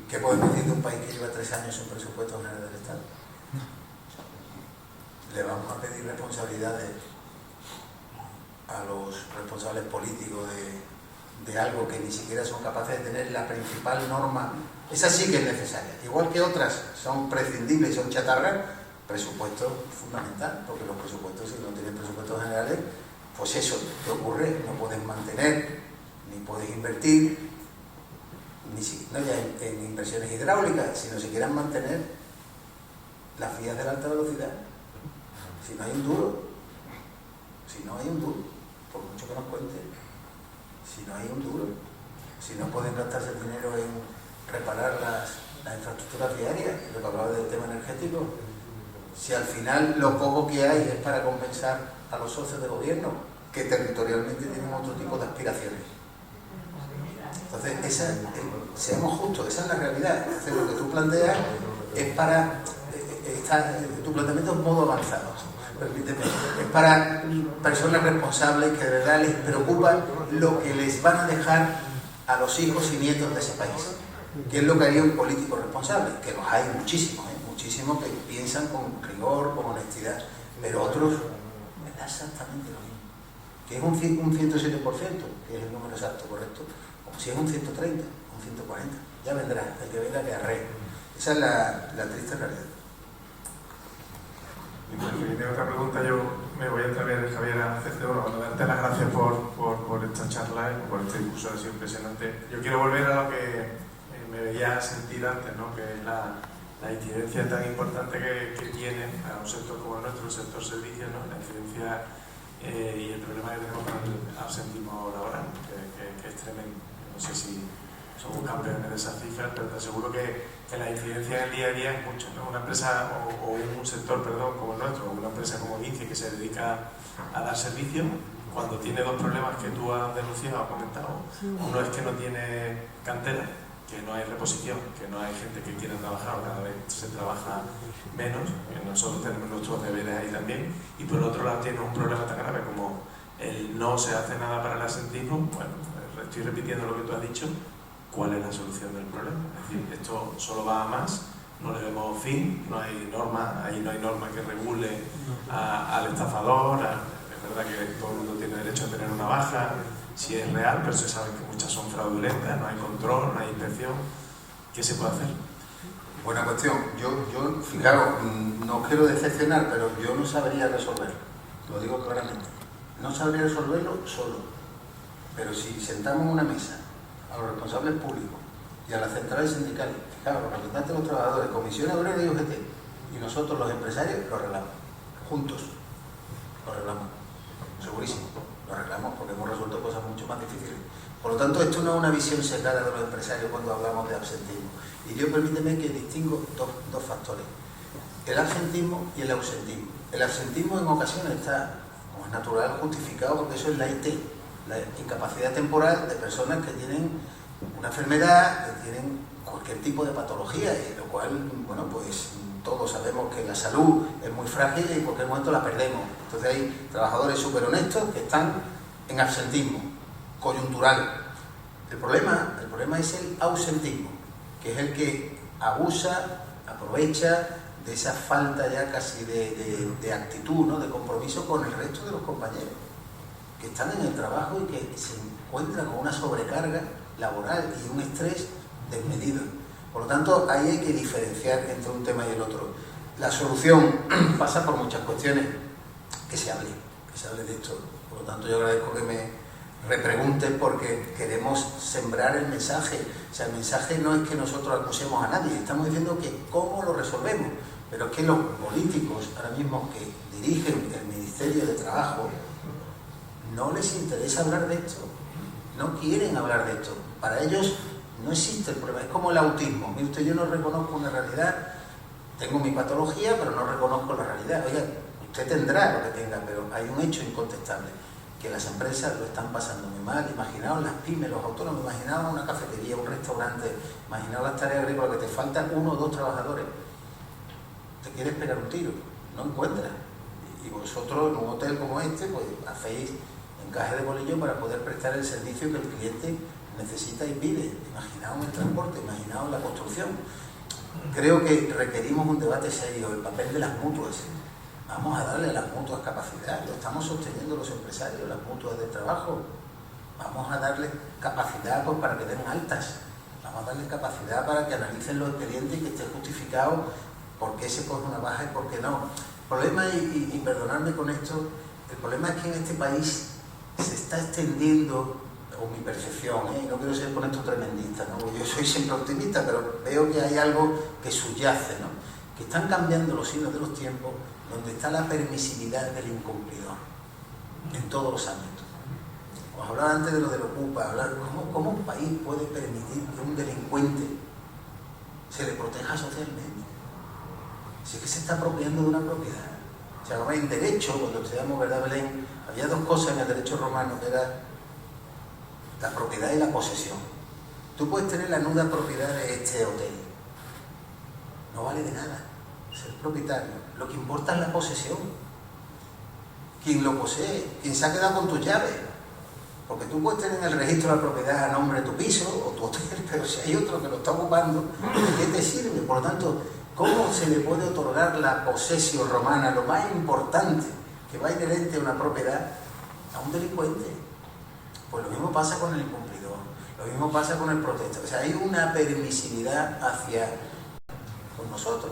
¿Qué podemos decir de un país que lleva 3 años sin presupuesto general del Estado? Le vamos a pedir responsabilidades a los responsables políticos de algo que ni siquiera son capaces de tener la principal norma. Esa sí que es necesaria, igual que otras son prescindibles y son chatarras. Presupuesto fundamental, porque los presupuestos, si no tienen presupuestos generales, pues eso, ¿qué ocurre? No puedes mantener, ni puedes invertir, no ya en inversiones hidráulicas, sino si quieran mantener las vías de la alta velocidad. Si no hay un duro, por mucho que nos cuente, si no hay un duro, si no pueden gastarse el dinero en reparar las infraestructuras viarias, lo que hablaba del tema energético. Si al final lo poco que hay es para compensar a los socios de gobierno, que territorialmente tienen otro tipo de aspiraciones. Entonces, seamos justos, esa es la realidad. Entonces, lo que tú planteas es para... tu planteamiento es modo avanzado, permíteme. Es para personas responsables que de verdad les preocupa lo que les van a dejar a los hijos y nietos de ese país. ¿Qué es lo que haría un político responsable? Que los hay muchísimos, muchísimos que piensan con rigor, con honestidad, pero otros me da exactamente lo mismo. Que es un 107%, que es el número exacto, correcto, como si es un 130, un 140, ya vendrá, el que venga que arre. Esa es la triste realidad. Y pues, si tiene otra pregunta, yo me voy a atrever, Javier, a hacerte una. Bueno, darte las gracias por esta charla y por este discurso, ha sido impresionante. Yo quiero volver a lo que me veía sentir antes, ¿no? Que es la incidencia tan importante que tiene a un sector como el nuestro, el sector servicios, ¿no? La incidencia y el problema que tenemos con el absentismo laboral, que es tremendo. No sé si somos campeones de esas cifras, pero te aseguro que la incidencia en el día a día es mucho, ¿no? Una empresa o un sector, perdón, como el nuestro, o una empresa como Vinci que se dedica a dar servicio, cuando tiene dos problemas que tú has denunciado, has comentado. Uno es que no tiene cantera, que no hay reposición, que no hay gente que quiera trabajar, cada vez se trabaja menos, nosotros tenemos nuestros deberes ahí también, y por otro lado tiene un problema tan grave como el no se hace nada para el absentismo. Bueno, estoy repitiendo lo que tú has dicho. ¿Cuál es la solución del problema? Es decir, esto solo va a más, no le vemos fin, no hay norma, ahí no hay norma que regule al estafador, es verdad que todo el mundo tiene derecho a tener una baja, si es real, pero se sabe que muchas son fraudulentas, no hay control, no hay inspección. ¿Qué se puede hacer? Buena cuestión. Yo fijaros, no quiero decepcionar, pero yo no sabría resolverlo, lo digo claramente. No sabría resolverlo solo, pero si sentamos en una mesa a los responsables públicos y a las centrales sindicales, fijaros, los representantes de los trabajadores, comisiones obreras y UGT, y nosotros los empresarios, lo arreglamos, juntos, lo arreglamos, segurísimo, lo arreglamos porque hemos resuelto cosas mucho más difíciles. Por lo tanto, esto no es una visión sesgada de los empresarios cuando hablamos de absentismo. Y yo permíteme que distingo dos factores, el absentismo y el ausentismo. El absentismo en ocasiones está, como es natural, justificado porque eso es la IT, la incapacidad temporal de personas que tienen una enfermedad, que tienen cualquier tipo de patología, y lo cual, bueno, pues todos sabemos que la salud es muy frágil y en cualquier momento la perdemos. Entonces hay trabajadores súper honestos que están en absentismo coyuntural. El problema es el ausentismo, que es el que abusa, aprovecha de esa falta ya casi de actitud, ¿no? De compromiso con el resto de los compañeros que están en el trabajo y que se encuentran con una sobrecarga laboral y un estrés desmedido. Por lo tanto, ahí hay que diferenciar entre un tema y el otro. La solución pasa por muchas cuestiones, que se hable de esto. Por lo tanto, yo agradezco que me repregunten porque queremos sembrar el mensaje. O sea, el mensaje no es que nosotros acusemos a nadie, estamos diciendo que cómo lo resolvemos. Pero es que los políticos ahora mismo que dirigen el Ministerio de Trabajo no les interesa hablar de esto, no quieren hablar de esto. Para ellos no existe el problema, es como el autismo. Mire usted, yo no reconozco una realidad, tengo mi patología, pero no reconozco la realidad. Oiga, usted tendrá lo que tenga, pero hay un hecho incontestable, que las empresas lo están pasando muy mal. Imaginaos las pymes, los autónomos, imaginaos una cafetería, un restaurante, imaginaos las tareas agrícolas, que te faltan 1 o 2 trabajadores. Te quieres pegar un tiro, no encuentras. Y vosotros en un hotel como este, pues hacéis encaje de bolillo para poder prestar el servicio que el cliente necesita y pide. Imaginaos el transporte, imaginaos la construcción. Creo que requerimos un debate serio, el papel de las mutuas. Vamos a darle a las mutuas capacidad, lo estamos sosteniendo los empresarios, las mutuas de trabajo. Vamos a darle capacidad, pues, para que den altas. Vamos a darle capacidad para que analicen los expedientes y que esté justificado por qué se coge una baja y por qué no. El problema, y perdonadme con esto, el problema es que en este país se está extendiendo, o mi percepción, y no quiero ser con esto tremendista, ¿no? Yo soy siempre optimista, pero veo que hay algo que subyace, ¿no? Que están cambiando los signos de los tiempos, donde está la permisividad del incumplidor, en todos los ámbitos. Os hablaba antes de lo del Ocupa, hablar cómo un país puede permitir que un delincuente se le proteja socialmente. Si es que se está apropiando de una propiedad. O sea, en derecho, cuando estudiamos, ¿verdad, Belén? Había dos cosas en el derecho romano, que era la propiedad y la posesión. Tú puedes tener la nuda propiedad de este hotel. No vale de nada ser propietario. Lo que importa es la posesión. Quien lo posee, quien se ha quedado con tus llaves. Porque tú puedes tener en el registro de la propiedad a nombre de tu piso o tu hotel, pero si hay otro que lo está ocupando, ¿de qué te sirve? Por lo tanto, ¿cómo se le puede otorgar la posesión romana, lo más importante que va inherente a una propiedad, a un delincuente? Pues lo mismo pasa con el incumplidor, lo mismo pasa con el protesta. O sea, hay una permisividad hacia con nosotros.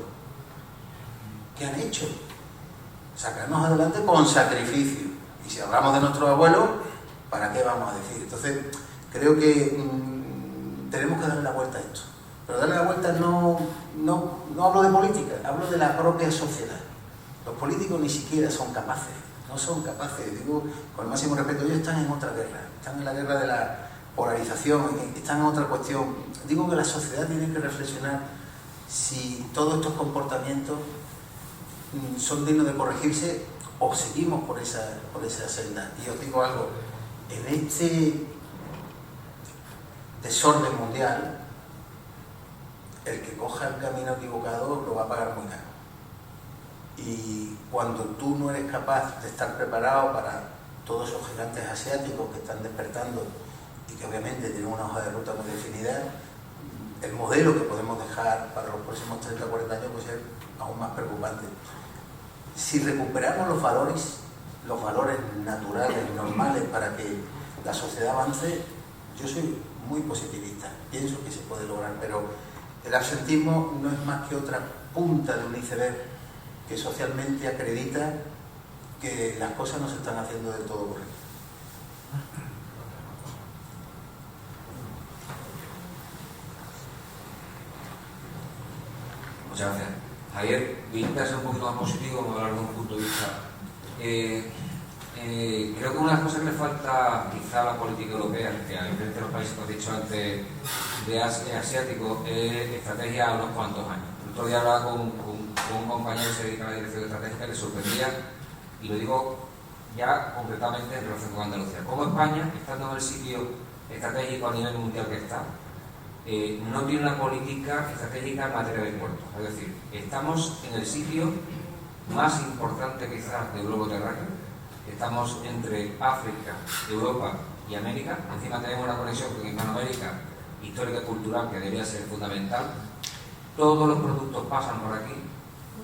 ¿Qué han hecho? Sacarnos adelante con sacrificio. Y si hablamos de nuestros abuelos, ¿para qué vamos a decir? Entonces, creo que tenemos que darle la vuelta a esto. Pero darle la vuelta no hablo de política, hablo de la propia sociedad. Los políticos ni siquiera son capaces, no son capaces, digo con el máximo respeto, ellos están en otra guerra, están en la guerra de la polarización, están en otra cuestión. Digo que la sociedad tiene que reflexionar si todos estos comportamientos son dignos de corregirse o seguimos por esa senda. Y os digo algo, en este desorden mundial, el que coja el camino equivocado lo va a pagar muy caro. Y cuando tú no eres capaz de estar preparado para todos esos gigantes asiáticos que están despertando y que obviamente tienen una hoja de ruta muy definida, el modelo que podemos dejar para los próximos 30 o 40 años puede ser aún más preocupante. Si recuperamos los valores naturales, normales, para que la sociedad avance, yo soy muy positivista, pienso que se puede lograr, pero el absentismo no es más que otra punta de un iceberg que socialmente acredita que las cosas no se están haciendo del todo correctas. Muchas gracias. Javier, voy a intentar ser un poquito más positivo, vamos a hablar de un punto de vista. Creo que una de las cosas que le falta quizá a la política europea, que a diferencia de los países que has dicho antes de asiático, es estrategia a unos cuantos años. El otro día hablaba con un compañero que se dedica a la dirección estratégica y le sorprendía, y lo digo ya concretamente en relación con Andalucía. Como España, estando en el sitio estratégico a nivel mundial que está, no tiene una política estratégica en materia de puertos. Es decir, estamos en el sitio más importante quizás del globo terráqueo. Estamos entre África, Europa y América. Encima tenemos una conexión con Hispanoamérica histórica y cultural que debería ser fundamental. Todos los productos pasan por aquí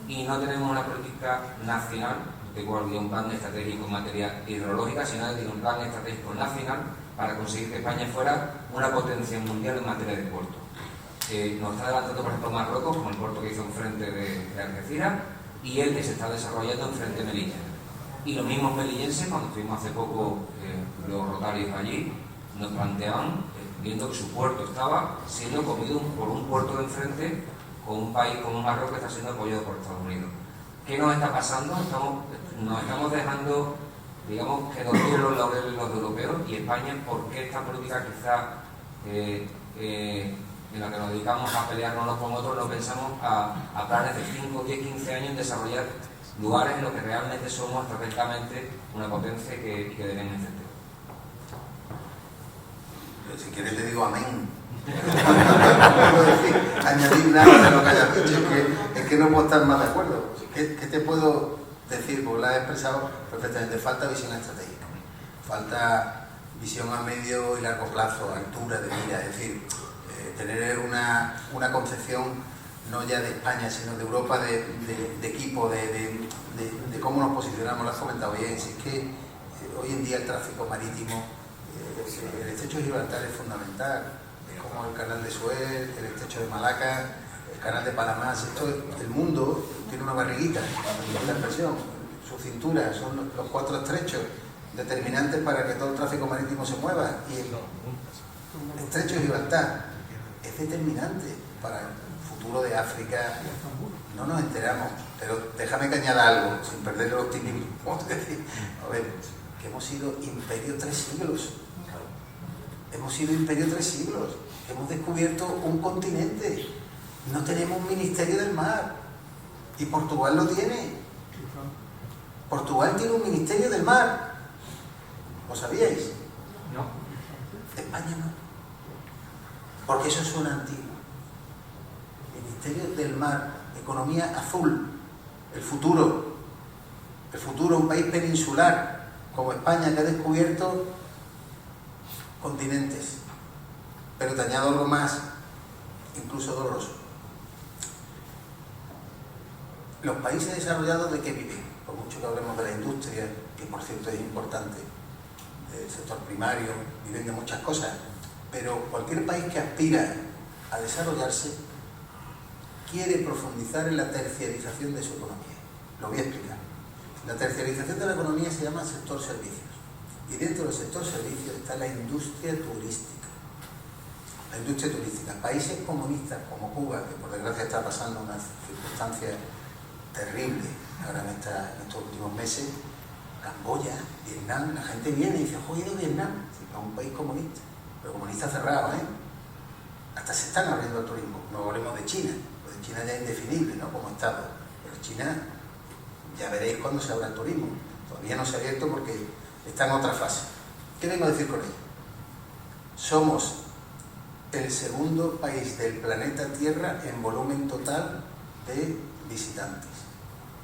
y no tenemos una política nacional de igual un plan estratégico en materia hidrológica, sino que tiene un plan estratégico nacional para conseguir que España fuera una potencia mundial en materia de puertos. Nos está adelantando, por ejemplo, Marruecos, como el puerto que hizo enfrente de Algeciras, y el que se está desarrollando enfrente de Melilla. Y los mismos melillenses, cuando estuvimos hace poco los rotarios allí, nos planteaban, viendo que su puerto estaba siendo comido por un puerto de enfrente, con un país como Marruecos que está siendo apoyado por Estados Unidos. ¿Qué nos está pasando? Nos estamos dejando, digamos, que nos tiren los laureles los europeos, y España, ¿por qué esta política quizá en la que nos dedicamos a pelearnos unos con otros, no pensamos a planes de 5, 10, 15 años en desarrollar lugares en los que realmente somos estratégicamente una potencia que debemos defender? Si quieres te digo amén. No puedo decir, añadir nada de lo que hayas dicho, es que no puedo estar más de acuerdo. ¿Qué te puedo decir? Porque lo has expresado perfectamente. Falta visión estratégica, falta visión a medio y largo plazo, altura de mira, es decir, tener una concepción no ya de España, sino de Europa, de equipo, de cómo nos posicionamos. Lo has comentado bien. Si es que hoy en día el tráfico marítimo, el estrecho de Gibraltar es fundamental, como el canal de Suez, el estrecho de Malaca, el canal de Panamá. El mundo tiene una barriguita, la expresión, su cintura, son los 4 estrechos determinantes para que todo el tráfico marítimo se mueva, y el estrecho de Gibraltar es determinante para el futuro de África. No nos enteramos, pero déjame que añada algo, sin perder el optimismo. A ver, que hemos sido imperio 3 siglos. Hemos sido imperio 3 siglos. Hemos descubierto un continente. No tenemos un ministerio del mar. Y Portugal lo tiene. Portugal tiene un ministerio del mar. ¿Lo sabíais? No. España no. Porque eso suena antiguo. Ministerio del mar, economía azul, el futuro, un país peninsular como España que ha descubierto continentes. Pero te añado algo más, incluso doloroso. Los países desarrollados, ¿de qué viven? Por mucho que hablemos de la industria, que por cierto es importante, del sector primario, viven de muchas cosas, pero cualquier país que aspira a desarrollarse quiere profundizar en la terciarización de su economía. Lo voy a explicar. La terciarización de la economía se llama sector servicios. Y dentro del sector servicios está la industria turística. La industria turística. Países comunistas como Cuba, que por desgracia está pasando unas circunstancias terribles ahora en estos últimos meses, Camboya, Vietnam, la gente viene y dice, ojo, he ido a Vietnam, es un país comunista, pero comunista cerrado, ¿eh? Hasta se están abriendo al turismo. No hablemos de China, pues de China ya es indefinible, ¿no? Como Estado, pero China ya veréis cuándo se abra el turismo. Todavía no se ha abierto porque está en otra fase. ¿Qué vengo a decir con ello? Somos el segundo país del planeta Tierra en volumen total de visitantes,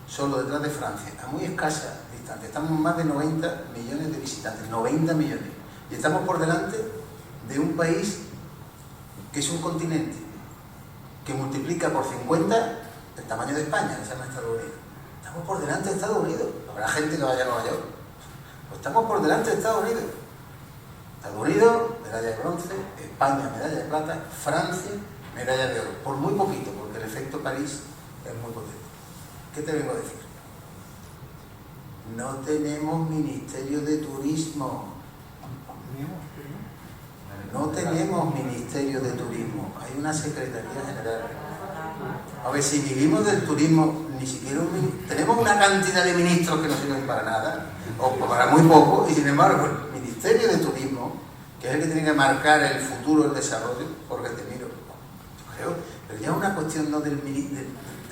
solo detrás de Francia, a muy escasa distancia. Estamos en más de 90 millones de visitantes, 90 millones. Y estamos por delante de un país que es un continente que multiplica por 50 el tamaño de España, que se llama Estados Unidos. Estamos por delante de Estados Unidos. Habrá gente que vaya a Nueva York. Pues estamos por delante de Estados Unidos. Estados Unidos, medalla de bronce, España, medalla de plata, Francia, medalla de oro. Por muy poquito, porque el efecto París es muy potente. ¿Qué te vengo a decir? No tenemos ministerio de turismo. No tenemos ministerio de turismo. Hay una secretaría general. A ver, si vivimos del turismo, ni siquiera tenemos una cantidad de ministros que no sirven para nada, o para muy poco, y sin embargo, el ministerio de turismo, que es el que tiene que marcar el futuro del desarrollo, porque te miro, creo, pero ya es una cuestión no del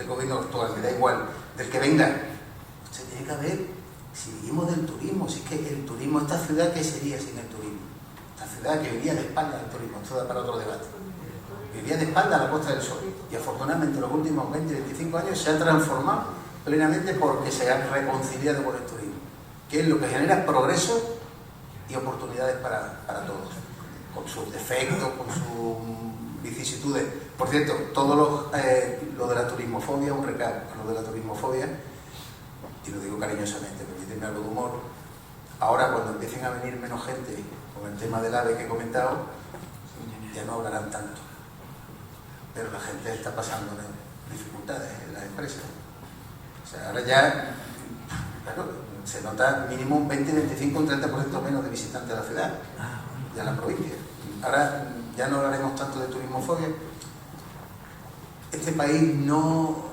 gobierno actual, me da igual, del que venga. Se tiene que haber, si vivimos del turismo, si es que el turismo, esta ciudad, ¿qué sería sin el turismo? Esta ciudad que vivía de espaldas al turismo, esto da para otro debate. Vivía de espaldas a la Costa del Sol, y afortunadamente en los últimos 20-25 años se ha transformado plenamente porque se ha reconciliado con el turismo, que es lo que genera progreso y oportunidades para todos, con sus defectos, con sus vicisitudes. Por cierto, todo lo de la turismofobia, un recado, lo de la turismofobia, y lo digo cariñosamente, permíteme algo de humor. Ahora, cuando empiecen a venir menos gente con el tema del AVE que he comentado, ya no hablarán tanto, pero la gente está pasando dificultades en las empresas. O sea, ahora ya, claro, se nota mínimo un 20, 25, un 30% menos de visitantes a la ciudad y a la provincia. Ahora ya no hablaremos tanto de turismofobia. Este país no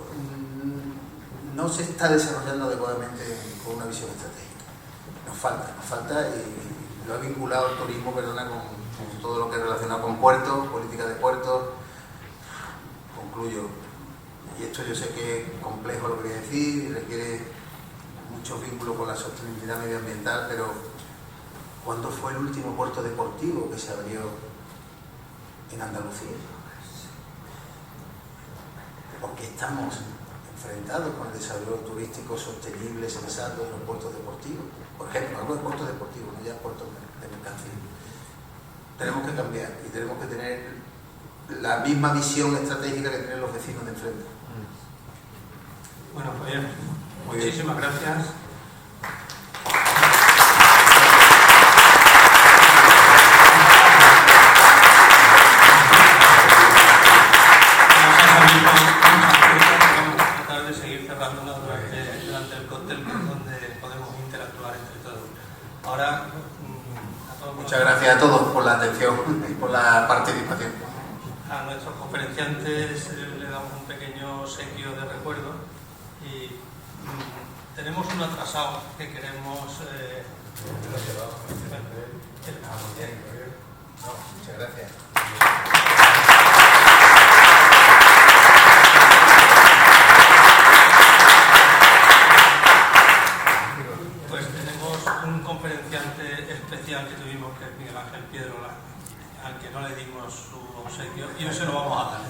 se está desarrollando adecuadamente con una visión estratégica. Nos falta, y lo he vinculado al turismo, perdona, con todo lo que es relacionado con puertos, política de puertos. Concluyo, y esto yo sé que es complejo lo que voy a decir y requiere muchos vínculos con la sostenibilidad medioambiental, pero ¿cuándo fue el último puerto deportivo que se abrió en Andalucía? Porque estamos enfrentados con el desarrollo turístico sostenible, sensato de los puertos deportivos. Por ejemplo, hablo de puertos deportivos, no ya puertos de mercancía. Tenemos que cambiar y tenemos que tener la misma visión estratégica que tienen los vecinos de enfrente. Bueno, pues bien, muchísimas gracias. Vamos a tratar de seguir cerrándola durante el cóctel, donde podemos interactuar entre todos. Ahora, muchas gracias a todos por la atención y por la participación. A nuestros conferenciantes le damos un pequeño obsequio de recuerdo y tenemos un atrasado que queremos... Muchas gracias. Pedro al que no le dimos su obsequio, y hoy se lo vamos a dar.